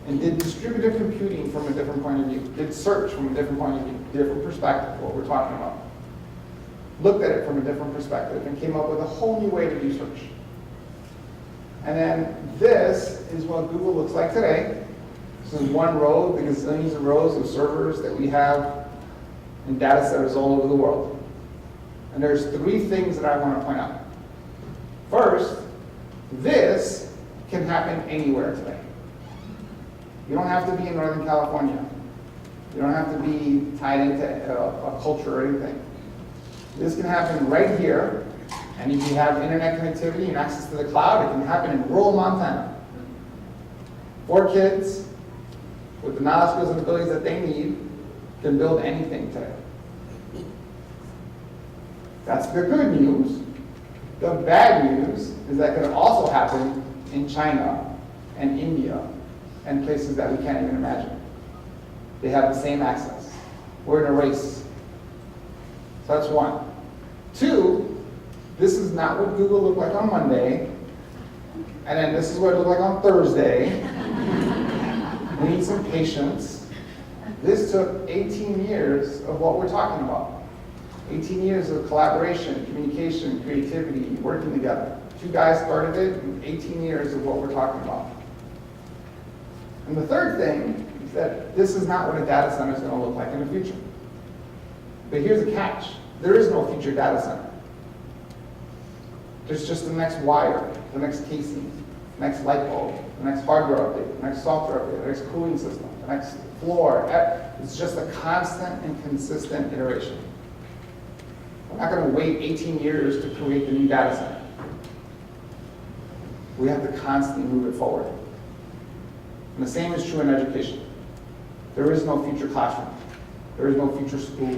and did distributed computing from a different point of view, did search from a different point of view, different perspective, what we're talking about. Looked at it from a different perspective and came up with a whole new way to do search. And then this is what Google looks like today. This is one row, the gazillions of rows of servers that we have and data centers all over the world. And there's 3 things that I want to point out. First, this can happen anywhere today. You don't have to be in Northern California. You don't have to be tied into a culture or anything. This can happen right here, and if you have internet connectivity and access to the cloud, it can happen in rural Montana. 4 kids with the knowledge, skills, and abilities that they need can build anything today. That's the good news. The bad news is that can also happen in China and India and places that we can't even imagine. They have the same access. We're in a race. So that's one. Two, this is not what Google looked like on Monday, and then this is what it looked like on Thursday. We need some patience. This took 18 years of what we're talking about. 18 years of collaboration, communication, creativity, working together. Two guys started it, and 18 years of what we're talking about. And the third thing is that this is not what a data center is going to look like in the future. But here's the catch. There is no future data center. There's just the next wire, the next casing, the next light bulb, the next hardware update, the next software update, the next cooling system, the next floor. It's just a constant and consistent iteration. We're not going to wait 18 years to create the new data center. We have to constantly move it forward. And the same is true in education. There is no future classroom. There is no future school.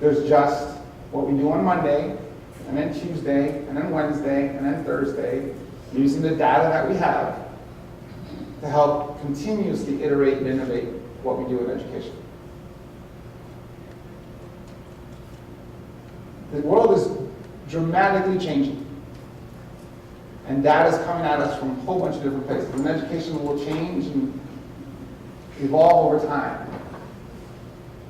There's just what we do on Monday, and then Tuesday, and then Wednesday, and then Thursday, using the data that we have to help continuously iterate and innovate what we do in education. The world is dramatically changing. And data is coming at us from a whole bunch of different places. And education will change and evolve over time.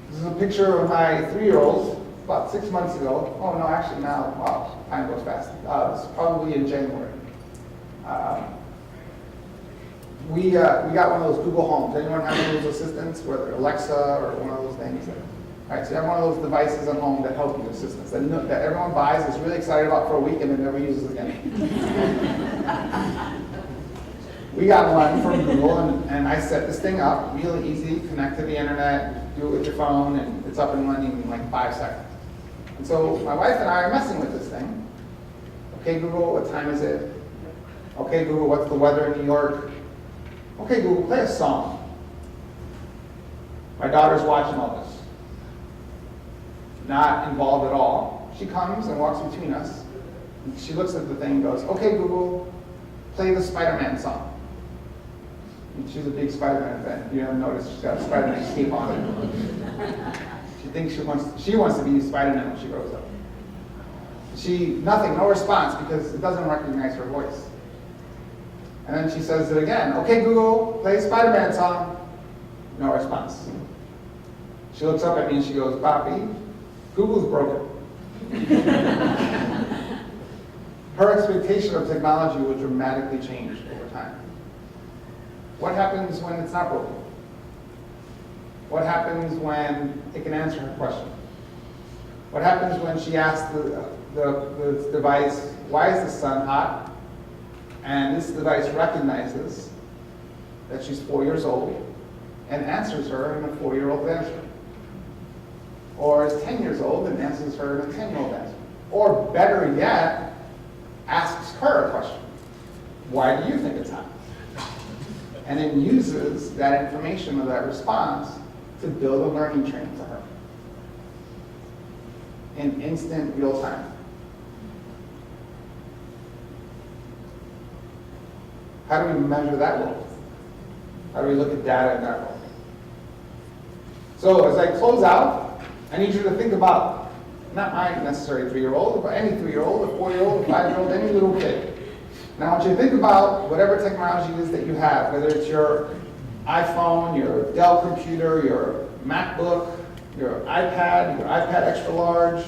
This is a picture of my 3-year-old about 6 months ago. Oh no, actually now, wow, time goes fast. This is probably in January. We got one of those Google Homes. Anyone have one of those assistants, whether Alexa or one of those things? All right, so you have one of those devices at home that help you, assistants, that everyone buys, is really excited about for a week, and then never uses again. We got one from Google, and I set this thing up, really easy, connect to the internet, do it with your phone, and it's up and running in like 5 seconds. And so my wife and I are messing with this thing. Okay, Google, what time is it? Okay, Google, what's the weather in New York? Okay, Google, play a song. My daughter's watching all this. Not involved at all. She comes and walks between us. And she looks at the thing and goes, okay, Google, play the Spider-Man song. And she's a big Spider-Man fan. You haven't noticed she's got a Spider-Man cape on it. She thinks she wants to be Spider-Man when she grows up. No response, because it doesn't recognize her voice. And then she says it again. Okay, Google, play Spider-Man song. No response. She looks up at me and she goes, Papi, Google's broken. Her expectation of technology will dramatically change over time. What happens when it's not broken? What happens when it can answer her question? What happens when she asks the device, why is the sun hot? And this device recognizes that she's 4 years old and answers her in a 4-year-old answer. Or is 10 years old and answers her in a 10-year-old answer. Or better yet, asks her a question. Why do you think it's hot? And then uses that information or that response to build a learning train for her in instant real time. How do we measure that world? How do we look at data in that world? So as I close out, I need you to think about not my necessary 3-year-old, but any 3-year-old, a 4-year-old, a 5-year-old, any little kid. Now I want you to think about whatever technology it is that you have, whether it's your iPhone, your Dell computer, your MacBook, your iPad extra large,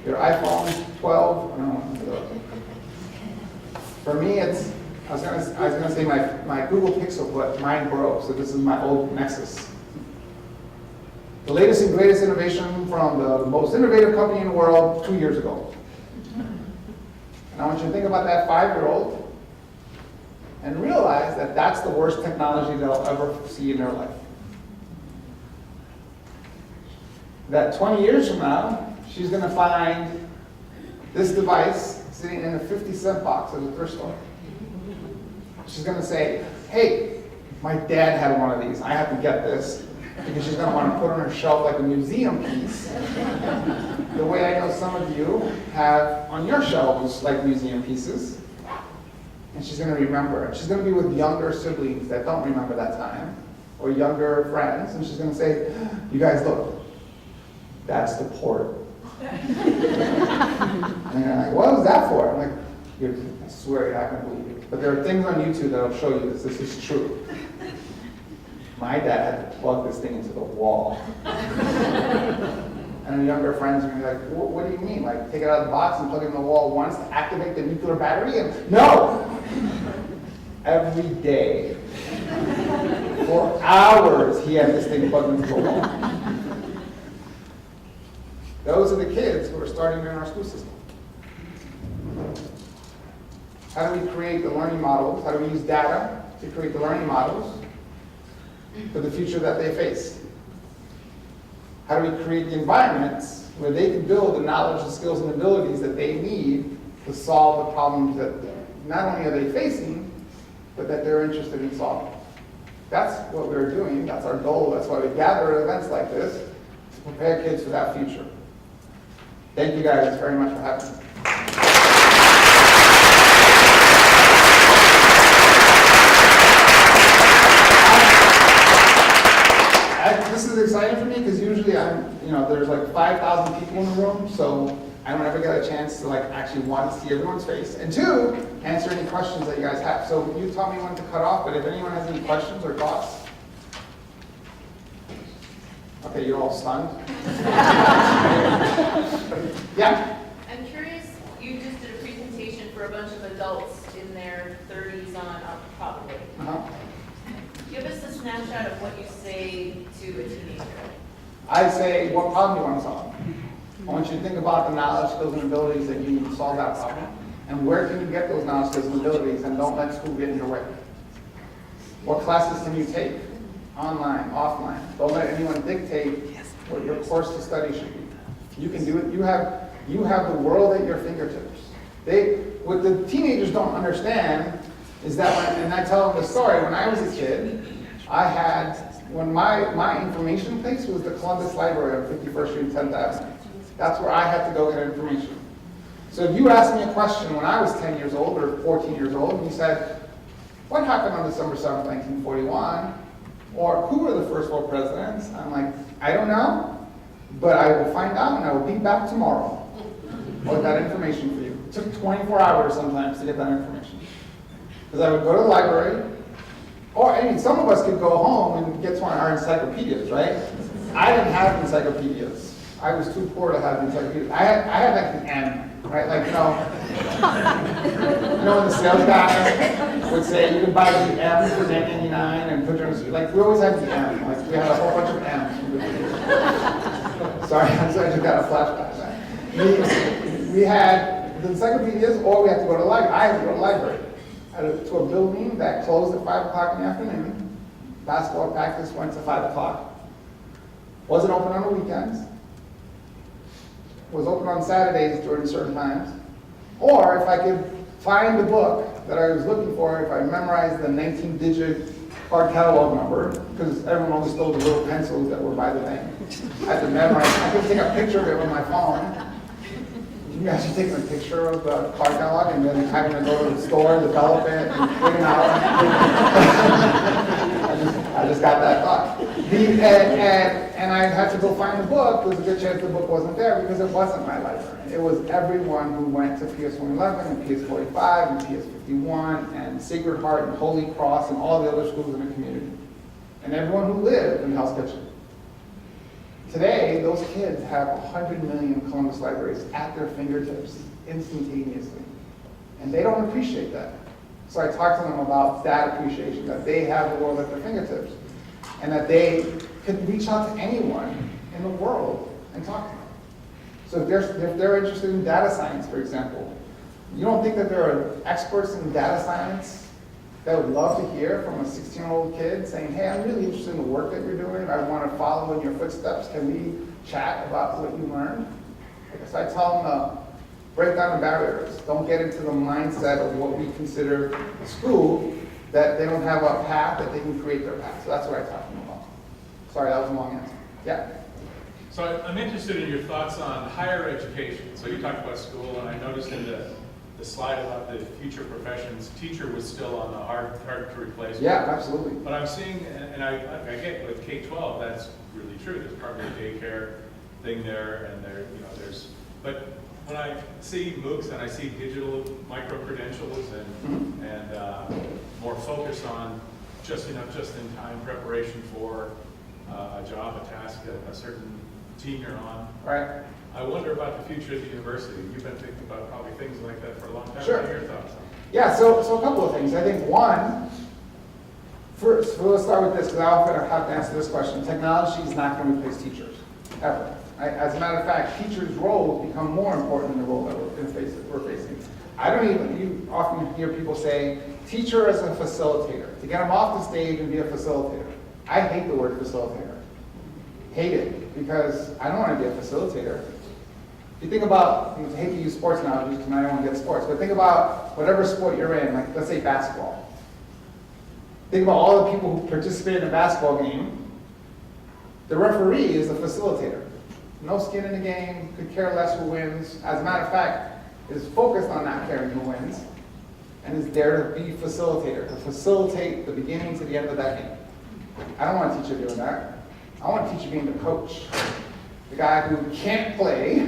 your iPhone 12. No. For me, it's, I was gonna say my Google Pixel, but mine broke, so this is my old Nexus. The latest and greatest innovation from the most innovative company in the world 2 years ago. And I want you to think about that 5-year-old and realize that that's the worst technology they'll ever see in their life. That 20 years from now, she's going to find this device sitting in a 50-cent box at a thrift store. She's going to say, hey, my dad had one of these. I have to get this. Because she's going to want to put on her shelf like a museum piece. The way I know some of you have on your shelves like museum pieces. And she's going to remember. She's going to be with younger siblings that don't remember that time. or younger friends, and she's going to say, you guys look, that's the port. And you're like, what was that for? I'm like, I swear you're not going to believe it. But there are things on YouTube that'll show you this is true. My dad had to plug this thing into the wall. And younger friends are going to be like, what do you mean? Like, take it out of the box and plug it in the wall once to activate the nuclear battery? And no! Every day. For hours, he had this thing plugged into the wall. Those are the kids who are starting in our school system. How do we create the learning models? How do we use data to create the learning models for the future that they face? How do we create the environments where they can build the knowledge, the skills, and abilities that they need to solve the problems that not only are they facing, but that they're interested in solving? That's what we're doing. That's our goal. That's why we gather at events like this, to prepare kids for that future. Thank you guys very much for having me. This is exciting for me because usually there's like 5,000 people in the room, so I don't ever get a chance to actually want to see everyone's face. And two, answer any questions that you guys have. So you tell me when to cut off, but if anyone has any questions or thoughts. Okay, you're all stunned. Yeah? I'm curious, you just did a presentation for a bunch of adults in their 30s on up probably. Give us a snapshot of what you say to a teenager. I say, what problem do you want to solve? I want you to think about the knowledge, skills, and abilities that you need to solve that problem. And where can you get those knowledge, skills, and abilities, and don't let school get in your way. What classes can you take? Online, offline. Don't let anyone dictate what your course to study should be. You can do it. You have the world at your fingertips. What the teenagers don't understand is that and I tell them the story, when I was a kid, my information place was the Columbus Library on 51st Street, 10th Avenue. That's where I had to go get information. So if you asked me a question when I was 10 years old or 14 years old, and you said, what happened on December 7th, 1941? Or who were the first world presidents? I'm like, I don't know, but I will find out and I will be back tomorrow with that information for you. It took 24 hours sometimes to get that information. Because I would go to the library, or some of us could go home and get to our encyclopedias, right? I didn't have encyclopedias. I was too poor to have encyclopedias. I had like an M, right? When the sales guy would say you can buy the M for $9.99 and put your we always had the M. We had a whole bunch of M's. Sorry, I just got a flashback. We had the encyclopedias, or we had to go to the library. I had to go to the library. To a building that closed at 5 o'clock in the afternoon. Basketball practice went to 5 o'clock. Wasn't open on the weekends. Was open on Saturdays during certain times. Or if I could find the book that I was looking for, if I memorized the 19-digit card catalog number, because everyone always stole the little pencils that were by the thing. I had to memorize. I could take a picture of it with my phone. You guys are taking a picture of the card catalog and then having to go to the store, develop it, and bring it out. I just got that thought. And I had to go find the book. There was a good chance the book wasn't there because it wasn't my library. It was everyone who went to PS 111 and PS 45 and PS 51 and Sacred Heart and Holy Cross and all the other schools in the community. And everyone who lived in Hell's Kitchen. Today, those kids have 100 million Columbus libraries at their fingertips instantaneously. And they don't appreciate that. So I talk to them about that appreciation, that they have the world at their fingertips, and that they could reach out to anyone in the world and talk to them. So if they're interested in data science, for example, you don't think that there are experts in data science that would love to hear from a 16-year-old kid saying, hey, I'm really interested in the work that you're doing. I want to follow in your footsteps. Can we chat about what you learned? So I tell them to break down the barriers. Don't get into the mindset of what we consider school, that they don't have a path, that they can create their path. So that's what I talk to them about. Sorry, that was a long answer. Yeah? So I'm interested in your thoughts on higher education. So you talked about school, and I noticed in the slide about the future professions, teacher was still on the hard to replace. Yeah, absolutely. But I'm seeing and I get with K-12, that's really true. There's probably a daycare thing there, and but when I see MOOCs and I see digital micro-credentials and more focus on just-in-time preparation for a job, a task, a certain team you're on. Right. I wonder about the future of the university. You've been thinking about probably things like that for a long time. Sure. What are your thoughts on it? Yeah, so a couple of things. I think one, first, well, let's start with this, because I often have to answer this question. Technology is not going to replace teachers, ever. Right? As a matter of fact, teachers' roles become more important than the role that we're facing. You often hear people say, teacher as a facilitator, to get them off the stage and be a facilitator. I hate the word facilitator. Hate it, because I don't want to be a facilitator. If you think about, I hate to use sports analogies because I don't want to get sports, but think about whatever sport you're in, like let's say basketball. Think about all the people who participate in a basketball game. The referee is a facilitator. No skin in the game, could care less who wins. As a matter of fact, is focused on not caring who wins, and is there to be facilitator, to facilitate the beginning to the end of that game. I don't want a teacher doing that. I want a teacher being the coach. The guy who can't play,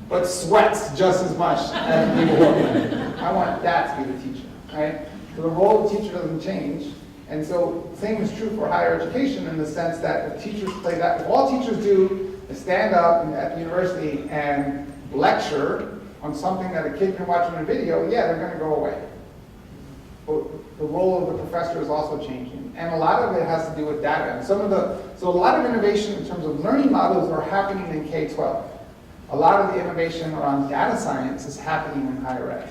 but sweats just as much as people who play. I want that to be the teacher, right? So the role of the teacher doesn't change. And so same is true for higher education in the sense that if teachers play that, if all teachers do is stand up at the university and lecture on something that a kid can watch on a video, yeah, they're going to go away. But the role of the professor is also changing. And a lot of it has to do with data. And so a lot of innovation in terms of learning models are happening in K-12. A lot of the innovation around data science is happening in higher ed,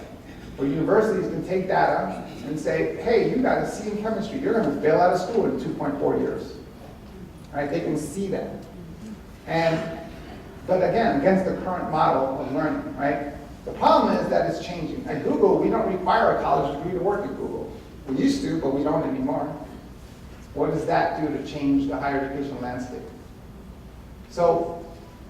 where universities can take data and say, hey, you got a C in chemistry. You're going to fail out of school in 2.4 years. Right? They can see that. But again, against the current model of learning, right? The problem is that it's changing. At Google, we don't require a college degree to work at Google. We used to, but we don't anymore. What does that do to change the higher education landscape? So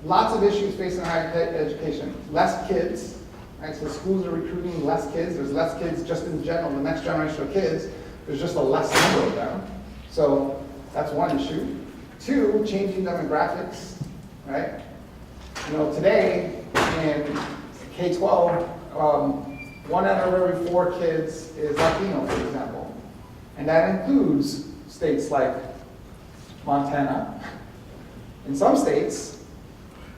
lots of issues facing higher education. Less kids, right? So schools are recruiting less kids. There's less kids just in general. The next generation of kids, there's just a less number of them. So that's one issue. Two, changing demographics, right? Today in K-12, 1 out of every 4 kids is Latino, for example. And that includes states like Montana. In some states,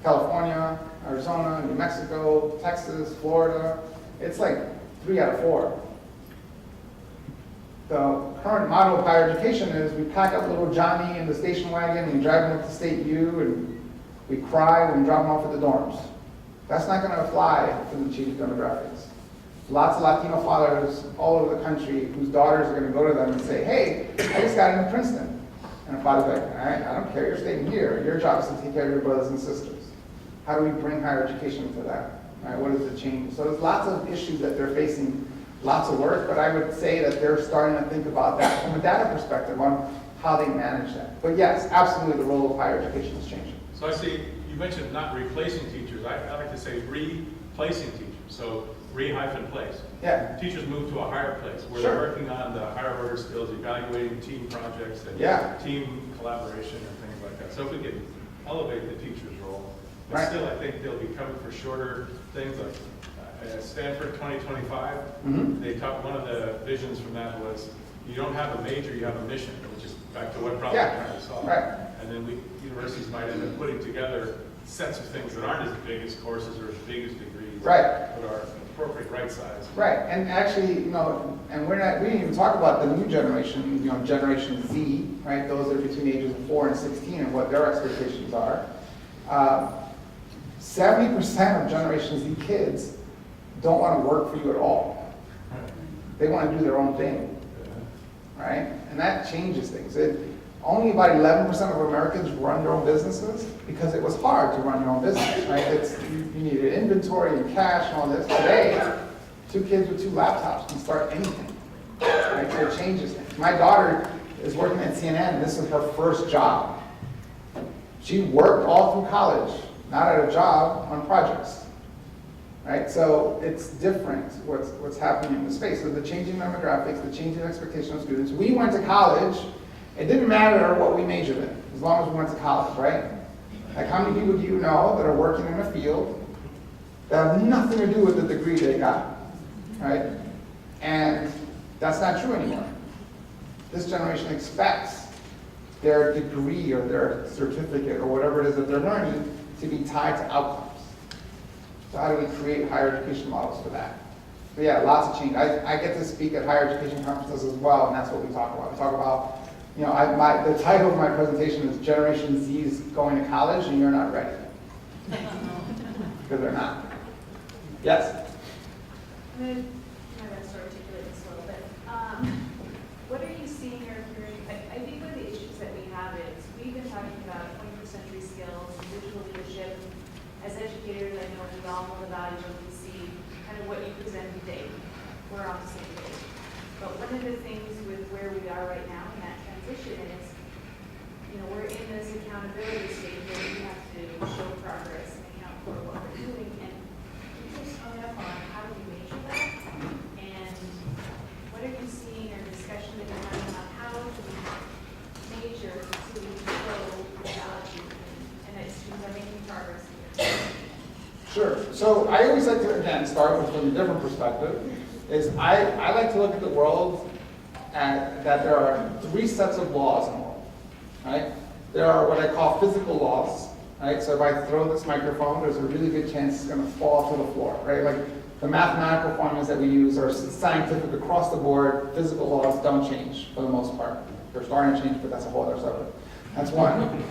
California, Arizona, New Mexico, Texas, Florida, it's like 3 out of 4. The current model of higher education is we pack up little Johnny in the station wagon and we drive him up to State U and we cry when we drop him off at the dorms. That's not going to apply to the changing demographics. Lots of Latino fathers all over the country whose daughters are going to go to them and say, hey, I just got into Princeton. And the father's like, all right, I don't care, you're staying here. Your job is to take care of your brothers and sisters. How do we bring higher education to that? Right? What is the change? So there's lots of issues that they're facing, lots of work, but I would say that they're starting to think about that from a data perspective on how they manage that. But yes, absolutely the role of higher education is changing. So I see, you mentioned not replacing teachers. I like to say replacing teachers. So re-place. Yeah. Teachers move to a higher place where Sure. they're working on the higher order skills, evaluating team projects and team collaboration and things like that. So if we could elevate the teacher's role, but Right. still I think they'll be coming for shorter things like Stanford 2025. They talked, one of the visions from that was you don't have a major, you have a mission, which is back to what problem we're trying to solve. Right. And then universities might end up putting together sets of things that aren't as big as courses or as big as degrees, Right. but are appropriate right size. Right, and actually, and we didn't even talk about the new generation, Generation Z, right? Those that are between the ages of 4 and 16 and what their expectations are. 70% of Generation Z kids don't want to work for you at all. They want to do their own thing, right? And that changes things. Only about 11% of Americans run their own businesses because it was hard to run your own business, right? You needed inventory and cash and all this. Today, 2 kids with 2 laptops can start anything, right? So it changes things. My daughter is working at CNN, and this is her first job. She worked all through college, not at a job, on projects, right? So it's different what's happening in the space. So the changing demographics, the changing expectations of students. We went to college It didn't matter what we majored in, as long as we went to college, right? Like, how many people do you know that are working in a field that have nothing to do with the degree they got, right? And that's not true anymore. This generation expects their degree or their certificate or whatever it is that they're learning to be tied to outcomes. So how do we create higher education models for that? So yeah, lots of change. I get to speak at higher education conferences as well, and that's what we talk about. We talk about, you know, the title of my presentation is Generation Z is going to college and you're not ready. Because they're not. Yes? I'm going to sort of articulate this a little bit. What are you seeing or hearing? I think one of the issues that we have is we've been talking about 21st century skills, digital leadership. As educators, I know we all know the value of VC, kind of what you present today. We're on the same page. But one of the things with where we are right now in that transition is, you know, we're in this accountability stage where we have to show progress and account for what we're doing. And we just hung up on how do we measure that? And what are you seeing or discussion that you're having on how to measure so we can show value and that students are making progress? Sure. So I always like to, again, start with from a different perspective, is I like to look at the world that there are 3 sets of laws in the world, right? There are what I call physical laws, right? So if I throw this microphone, there's a really good chance it's going to fall to the floor, right? Like the mathematical formulas that we use are scientific across the board. Physical laws don't change for the most part. They're starting to change, but that's a whole other subject. That's one.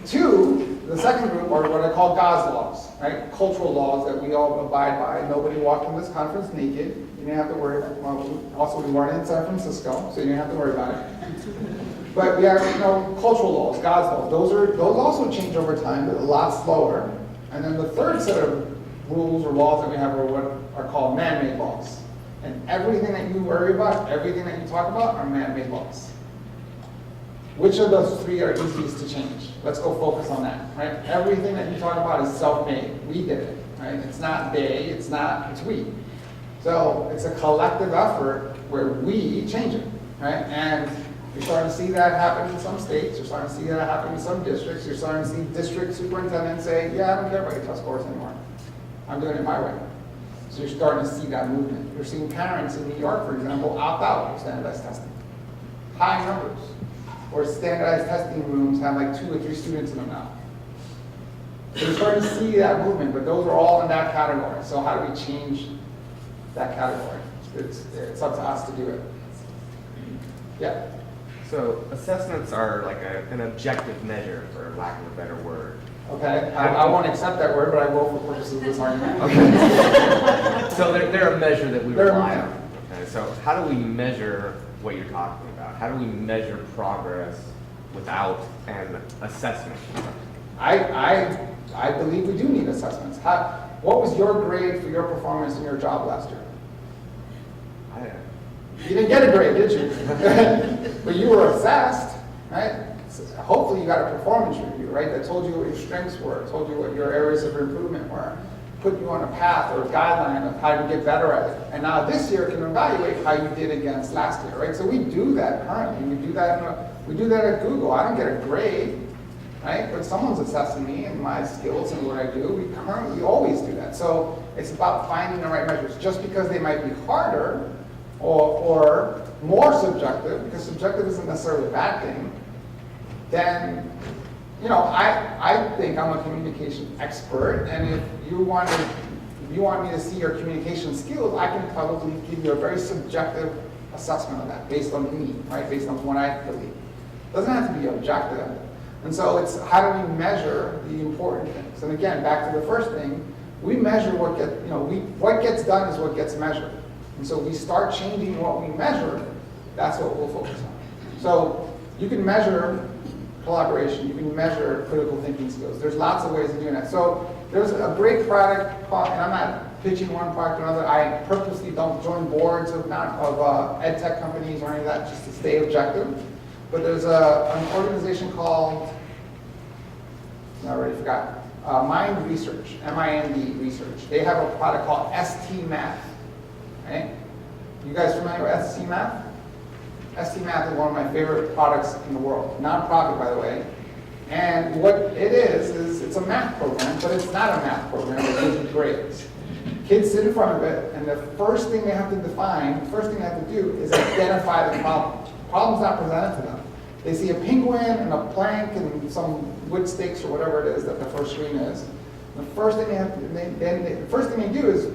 2, the second group are what I call God's laws, right? Cultural laws that we all abide by. Nobody walked in this conference naked. You didn't have to worry. Well, also, we weren't in San Francisco, so you didn't have to worry about it. But we have, you know, cultural laws, God's laws. Those also change over time, but a lot slower. And then the third set of rules or laws that we have are what are called man-made laws. And everything that you worry about, everything that you talk about, are man-made laws. Which of those 3 are easiest to change? Let's go focus on that, right? Everything that you talk about is self-made. We did it, right? It's not they, it's we. So it's a collective effort where we change it, right? And you're starting to see that happen in some states. You're starting to see that happen in some districts. You're starting to see district superintendents say, yeah, I don't care about your test scores anymore. I'm doing it my way. So you're starting to see that movement. You're seeing parents in New York, for example, opt out of standardized testing. High numbers. Or standardized testing rooms have like 2 or 3 students in them now. So you're starting to see that movement, but those are all in that category. So how do we change that category? It's up to us to do it. Yeah? So assessments are like an objective measure, for lack of a better word. Okay, I won't accept that word, but I will for purposes of this argument. Okay. So they're a measure that we They're a rely measure. on. Okay. So how do we measure what you're talking about? How do we measure progress without an assessment? I believe we do need assessments. What was your grade for your performance in your job last year? You didn't get a grade, did you? But you were assessed, right? So hopefully you got a performance review, right? That told you what your strengths were, told you what your areas of improvement were, put you on a path or a guideline of how to get better at it. And now this year can evaluate how you did against last year, right? So we do that currently. We do that at Google. I don't get a grade, right? But someone's assessing me and my skills and what I do. We always do that. So it's about finding the right measures. Just because they might be harder or more subjective, because subjective isn't necessarily a bad thing, then, you know, I think I'm a communication expert, and if you want me to see your communication skills, I can probably give you a very subjective assessment of that based on me, right? Based on what I believe. It doesn't have to be objective. And so it's how do we measure the important things? And again, back to the first thing, we measure what gets done is what gets measured. And so we start changing what we measure, that's what we'll focus on. So you can measure collaboration, you can measure critical thinking skills. There's lots of ways of doing that. So there's a great product called, and I'm not pitching one product or another, I purposely don't join boards of ed tech companies or any of that just to stay objective. But there's an organization called, I already forgot, Mind Research, MIND Research. They have a product called ST Math. Right? You guys familiar with ST Math? ST Math is one of my favorite products in the world. Non-profit, by the way. And what it is it's a math program, but it's not a math program, it gives you grades. Kids sit in front of it, and the first thing they have to define, the first thing they have to do is identify the problem. The problem's not presented to them. They see a penguin and a plank and some wood sticks or whatever it is that the first screen is. The first thing the first thing they do is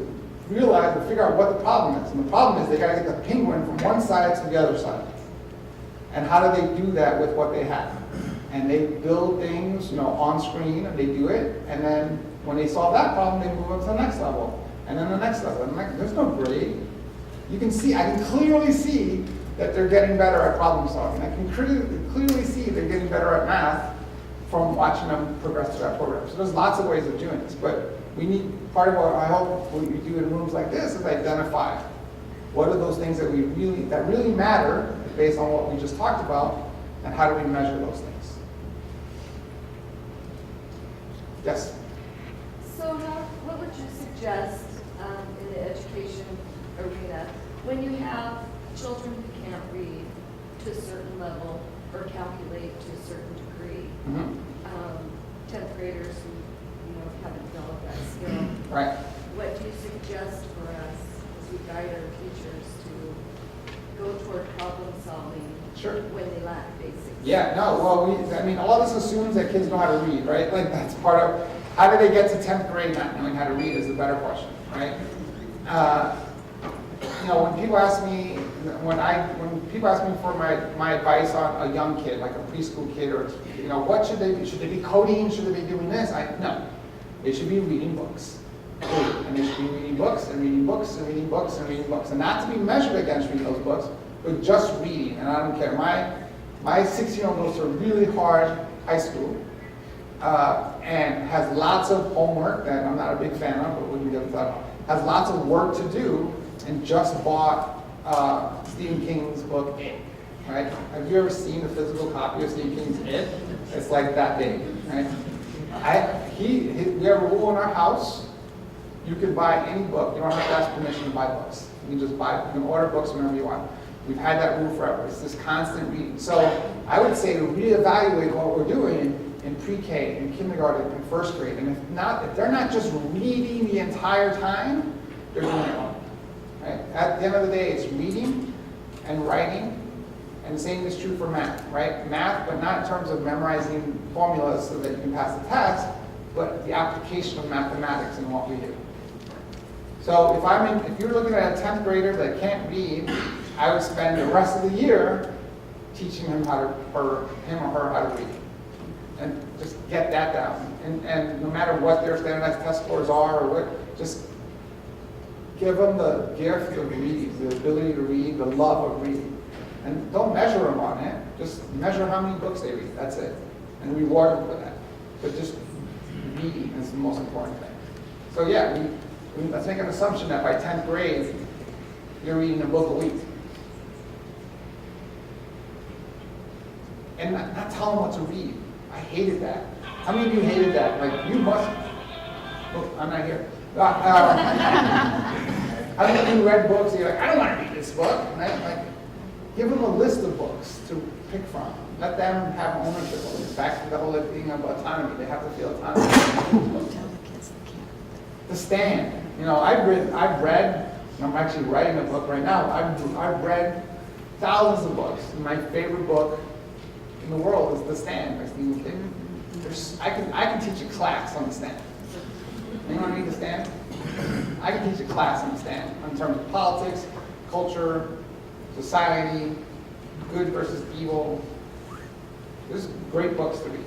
realize or figure out what the problem is. And the problem is they got to get the penguin from one side to the other side. And how do they do that with what they have? And they build things, on screen, and they do it. And then when they solve that problem, they move up to the next level, and then the next level. And there's no grade. I can clearly see that they're getting better at problem solving. I can clearly see they're getting better at math from watching them progress through that program. So there's lots of ways of doing this, but part of what I hope we do in rooms like this is identify what are those things that really matter based on what we just talked about, and how do we measure those things? Yes? So what would you suggest in the education arena when you have children who can't read to a certain level or calculate to a certain degree? 10th graders who haven't developed that skill. Right. What do you suggest for us as we guide our teachers to go toward problem solving Sure. when they lack basics? Yeah, no, well, all this assumes that kids know how to read, right? Like, that's part of, how do they get to 10th grade not knowing how to read is the better question, right? When people ask me, for my advice on a young kid, like a preschool kid, or, what should they be coding? Should they be doing this? No, they should be reading books. And they should be reading books, and reading books, and reading books, and reading books. And not to be measured against reading those books, but just reading. And I don't care. My 6-year-old goes to a really hard high school, and has lots of homework that I'm not a big fan of, but we can get into that. Has lots of work to do, and just bought Stephen King's book, It. Right? Have you ever seen a physical copy of Stephen King's It? It's like that big, right? We have a rule in our house. You can buy any book. You don't have to ask permission to buy books. You can just buy. You can order books whenever you want. We've had that rule forever. It's this constant reading. So I would say to reevaluate what we're doing in pre-K, in kindergarten, in first grade. And if they're not just reading the entire time, they're doing it wrong. Right? At the end of the day, it's reading and writing, and the same is true for math, right? Math, but not in terms of memorizing formulas so that you can pass the test, but the application of mathematics in what we do. So if you're looking at a 10th grader that can't read, I would spend the rest of the year teaching him or her how to read. And just get that down. And no matter what their standardized test scores are, or what, just give them the gift of reading, the ability to read, the love of reading. And don't measure them on it. Just measure how many books they read. That's it. And reward them for that. But just reading is the most important thing. So yeah, let's make an assumption that by 10th grade, you're reading a book a week. And not tell them what to read. I hated that. How many of you hated that? Like, you must. Oh, I'm not here. How many of you read books and you're like, I don't want to read this book? And give them a list of books to pick from. Let them have ownership of it. Back to the whole thing of autonomy. They have to feel autonomy. The Stand. I've read, and I'm actually writing a book right now. I've read thousands of books. And my favorite book in the world is The Stand by Stephen King. I can teach a class on The Stand. Anyone read The Stand? I can teach a class on The Stand in terms of politics, culture, society, good versus evil. There's great books to read.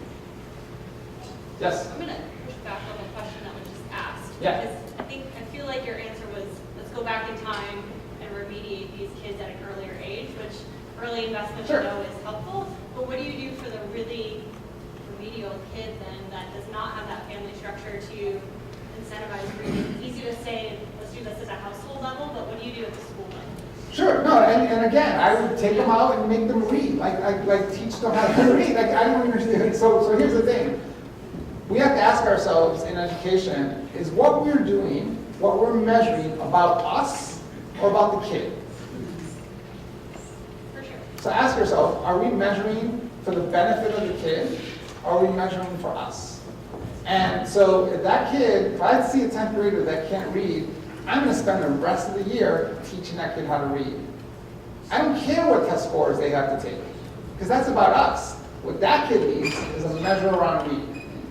Yes? I'm going to push back on the question that was just asked. Yeah. Because I feel like your answer was, let's go back in time and remediate these kids at an earlier age, which early investment Sure. we know is helpful. But what do you do for the really remedial kid then that does not have that family structure to incentivize reading? It's easy to say, let's do this at a household level, but what do you do at the school level? Sure, no, and again, I would take them out and make them read, like teach them how to read. Like, I don't understand. So here's the thing. We have to ask ourselves in education, is what we're doing, what we're measuring about us or about the kid? For sure. So ask yourself, are we measuring for the benefit of the kid, or are we measuring for us? And so if that kid, if I see a 10th grader that can't read, I'm going to spend the rest of the year teaching that kid how to read. I don't care what test scores they have to take, because that's about us. What that kid needs is a measure around reading.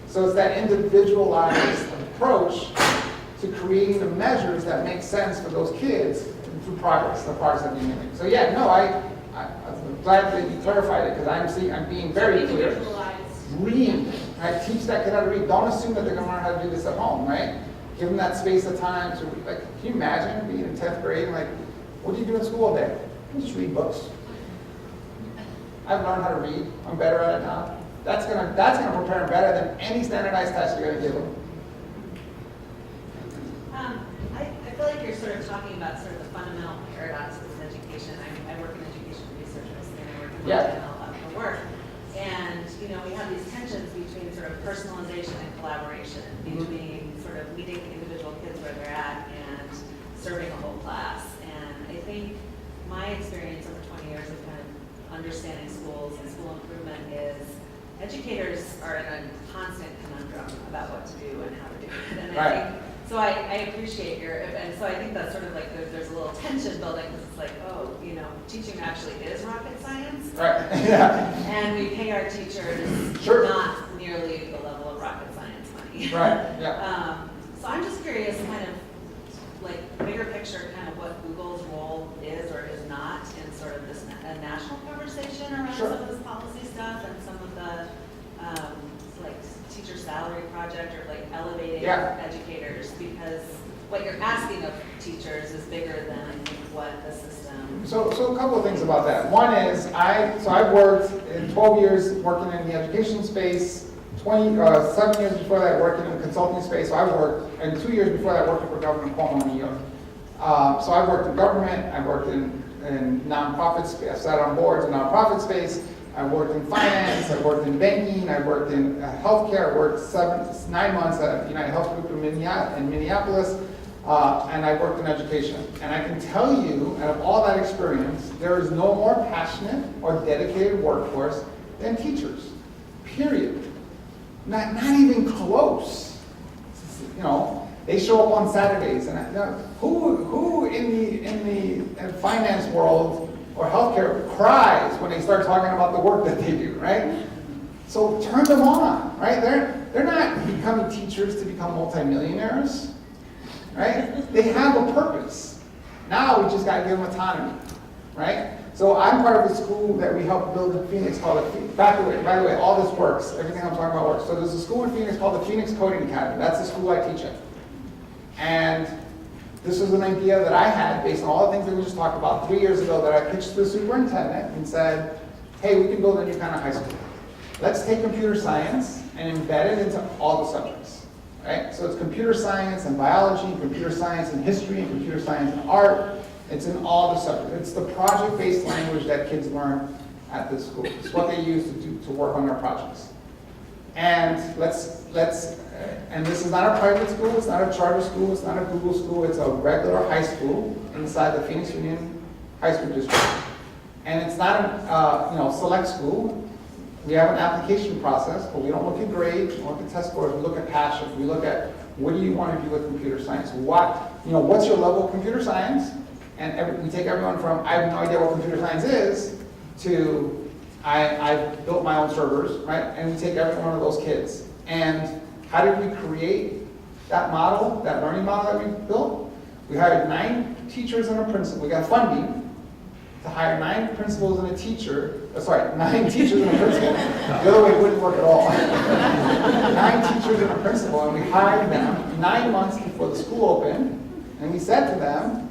So it's that individualized approach to creating the measures that make sense for those kids through progress, the progress that we make. So yeah, no, I'm glad that you clarified it, because I'm being very clear. Individualized. Read, right? Teach that kid how to read. Don't assume that they're going to learn how to do this at home, right? Give them that space of time to, like, can you imagine being in 10th grade and like, what do you do in school all day? You just read books. I've learned how to read. I'm better at it now. That's gonna prepare them better than any standardized test you're gonna give them. I feel like you're sort of talking about sort of the fundamental paradoxes of education. I work in education research, and I work in for work. And, you know, we have these tensions between sort of personalization and collaboration, between sort of meeting individual kids where they're at and serving a whole class. And I think my experience over 20 years of kind of understanding schools and school improvement is educators are in a constant conundrum about what to do and how to do it. And I think, so I appreciate and so I think that's sort of like there's a little tension building, because it's like, oh, you know, teaching actually is rocket science. Right, yeah. And we pay our teachers Sure. not nearly the level of rocket science money. Right, yeah. So I'm just curious, kind of like bigger picture, kind of what Google's role is or is not in sort of this national conversation around Sure. some of this policy stuff and some of the like teacher salary project or like elevating educators, because what you're asking of teachers is bigger than I think what the system. So a couple of things about that. One is I've worked in 12 years working in the education space. 7 years before that working in the consulting space. So I've worked, and 2 years before that working for Governor Cuomo in New York. So I've worked in government. I've worked in nonprofit space. I've sat on boards in nonprofit space. I've worked in finance. I've worked in banking. I've worked in healthcare. I worked 9 months at United Health Group in Minneapolis. And I've worked in education. And I can tell you, out of all that experience, there is no more passionate or dedicated workforce than teachers, period. Not even close. You know, they show up on Saturdays, and who in the finance world or healthcare cries when they start talking about the work that they do, right? So turn them on, right? They're not becoming teachers to become multimillionaires, right? They have a purpose. Now we just got to give them autonomy, right? So I'm part of a school that we helped build in Phoenix called by the way, all this works. Everything I'm talking about works. So there's a school in Phoenix called the Phoenix Coding Academy. That's the school I teach at. And this was an idea that I had based on all the things that we just talked about 3 years ago that I pitched to the superintendent and said, hey, we can build a new kind of high school. Let's take computer science and embed it into all the subjects, right? So it's computer science and biology, computer science and history, and computer science and art. It's in all the subjects. It's the project-based language that kids learn at this school. It's what they use to work on their projects. And and this is not a private school, it's not a charter school, it's not a Google school, it's a regular high school inside the Phoenix Union High School District. And it's not a select school. We have an application process, but we don't look at grades, we don't look at test scores, we look at passion. We look at what do you want to do with computer science? What's your level of computer science? And we take everyone from, I have no idea what computer science is, to I've built my own servers, right? And we take every one of those kids. And how did we create that model, that learning model that we built? We hired 9 teachers and a principal. We got funding to hire 9 principals and a teacher. 9 teachers and a principal. The other way wouldn't work at all. 9 teachers and a principal, and we hired them 9 months before the school opened. And we said to them,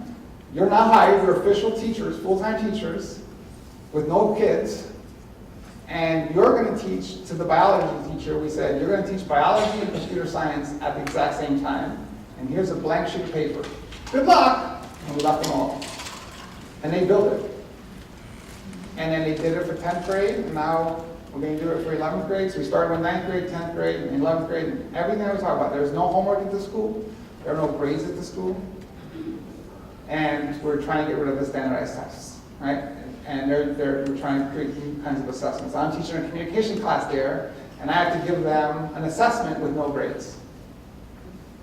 you're not hired, you're official teachers, full-time teachers, with no kids, and you're going to teach to the biology teacher. We said, you're going to teach biology and computer science at the exact same time, and here's a blank sheet of paper. Good luck! And we left them all. And they built it. And then they did it for 10th grade, and now we're going to do it for 11th grade. So we started with 9th grade, 10th grade, and 11th grade, and everything I was talking about. There's no homework at the school. There are no grades at the school. And we're trying to get rid of the standardized tests, right? and we're trying to create new kinds of assessments. I'm teaching a communication class there, and I have to give them an assessment with no grades.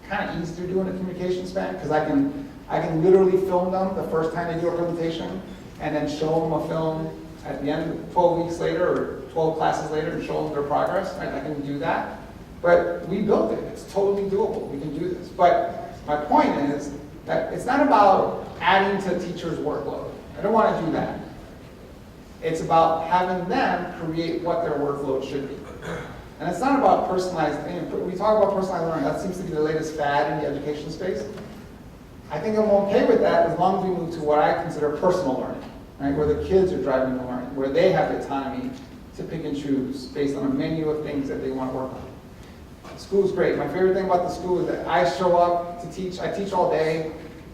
Kind of easy to do in a communication span, because I can literally film them the first time they do a presentation, and then show them a film at the end, 12 weeks later, or 12 classes later, and show them their progress. Right? I can do that. But we built it. It's totally doable. We can do this. But my point is that it's not about adding to teachers' workload. I don't want to do that. It's about having them create what their workload should be. And it's not about personalized, we talk about personalized learning, that seems to be the latest fad in the education space. I think I'm okay with that as long as we move to what I consider personal learning, right? Where the kids are driving the learning, where they have the autonomy to pick and choose based on a menu of things that they want to work on. School's great. My favorite thing about the school is that I show up to teach. I teach all day,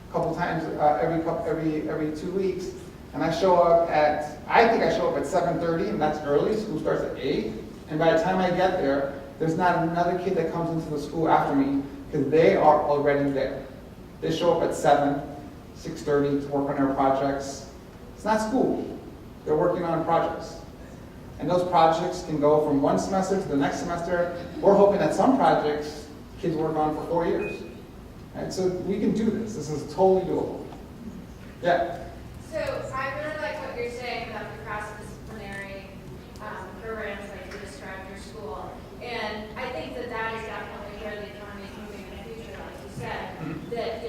a couple times every 2 weeks, and I show up at, I think I show up at 7:30, and that's early. School starts at 8. And by the time I get there, there's not another kid that comes into the school after me because they are already there. They show up at 7, 6:30 to work on their projects. It's not school. They're working on projects. And those projects can go from one semester to the next semester. We're hoping that some projects kids work on for 4 years. Right? So we can do this. This is totally doable. Yeah? So I really like what you're saying about the cross-disciplinary programs like you described your school. And I think that that is definitely where the economy is moving in the future, like you said, that,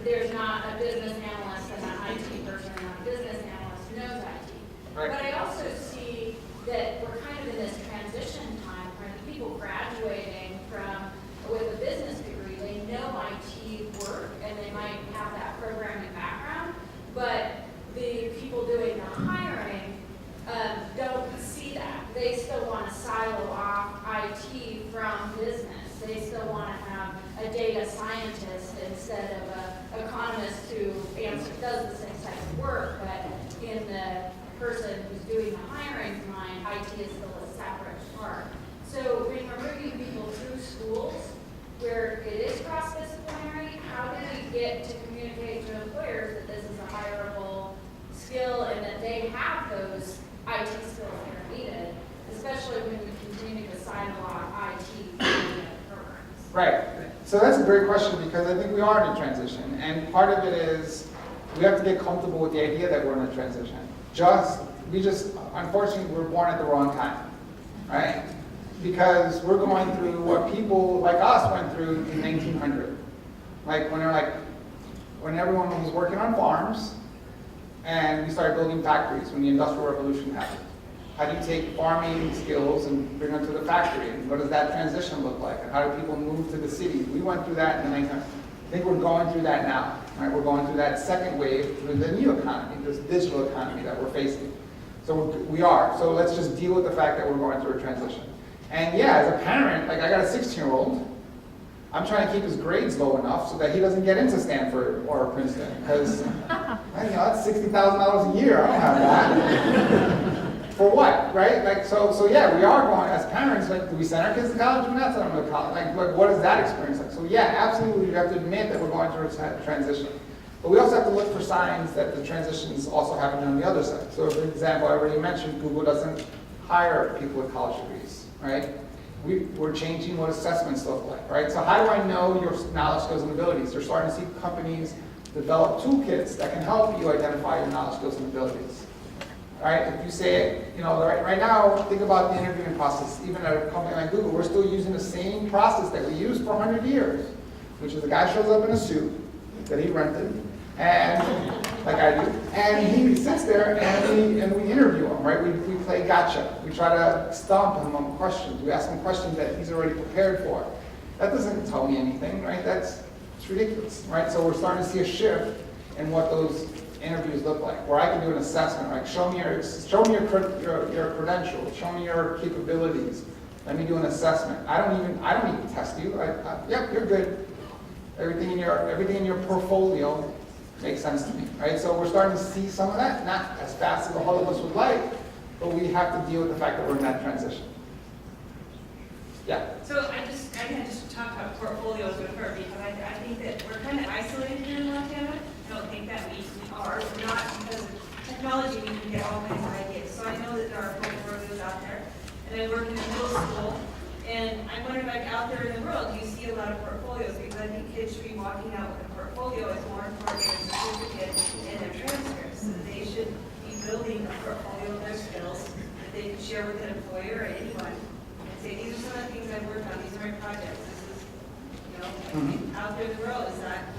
there's not a business analyst and an IT person and not a business analyst who knows IT. Right. But I also see that we're kind of in this transition time where the people graduating with a business degree, they know IT work and they might have that programming background, but the people doing the hiring don't see that. They still want to silo off IT from business. They still want to have a data scientist instead of an economist who does the same type of work, but in the person who's doing the hiring mind, IT is still a separate part. So when we're moving people through schools where it is cross-disciplinary, how do we get to communicate to employers that this is a hireable skill and that they have those IT skills that are needed, especially when we continue to silo off IT programs? Right. So that's a great question because I think we are in a transition. And part of it is we have to get comfortable with the idea that we're in a transition. Unfortunately, we're born at the wrong time, right? Because we're going through what people like us went through in 1900. When everyone was working on farms and we started building factories when the Industrial Revolution happened. How do you take farming skills and bring them to the factory? And what does that transition look like? And how do people move to the city? We went through that in the 1900s. I think we're going through that now. Right? We're going through that second wave through the new economy, this digital economy that we're facing. So we are. So let's just deal with the fact that we're going through a transition. And yeah, as a parent, I got a 16-year-old. I'm trying to keep his grades low enough so that he doesn't get into Stanford or Princeton because that's $60,000 a year. I don't have that. For what, right? So yeah, we are going as parents. Do we send our kids to college? We're not sending them to college. What is that experience like? So yeah, absolutely, we have to admit that we're going through a transition. But we also have to look for signs that the transition is also happening on the other side. So for example, I already mentioned Google doesn't hire people with college degrees, right? We're changing what assessments look like, right? So how do I know your knowledge, skills, and abilities? They're starting to see companies develop toolkits that can help you identify your knowledge, skills, and abilities. Right? If you say, right now, think about the interviewing process. Even at a company like Google, we're still using the same process that we used for 100 years, which is the guy shows up in a suit that he rented, and like I do, and he sits there and we interview him, right? We play gotcha. We try to stump him on questions. We ask him questions that he's already prepared for. That doesn't tell me anything, right? It's ridiculous, right? So we're starting to see a shift in what those interviews look like, where I can do an assessment, like show me your credentials, show me your capabilities. Let me do an assessment. I don't even test you. Yep, you're good. Everything in your portfolio makes sense to me, right? So we're starting to see some of that, not as fast as all of us would like, but we have to deal with the fact that we're in that transition. Yeah. So I just talk about portfolios with her because I think that we're kind of isolated here in Montana. I don't think that we are. We're not because technology, we can get all kinds of ideas. So I know that there are portfolios out there. And I work in a middle school, and I'm wondering, like, out there in the world, do you see a lot of portfolios? Because I think kids should be walking out with a portfolio is more important than a certificate and their transcripts. So they should be building a portfolio of their skills that they can share with an employer or anyone. And say, these are some of the things I've worked on, these are my projects, this is, you know, out there in the world, is that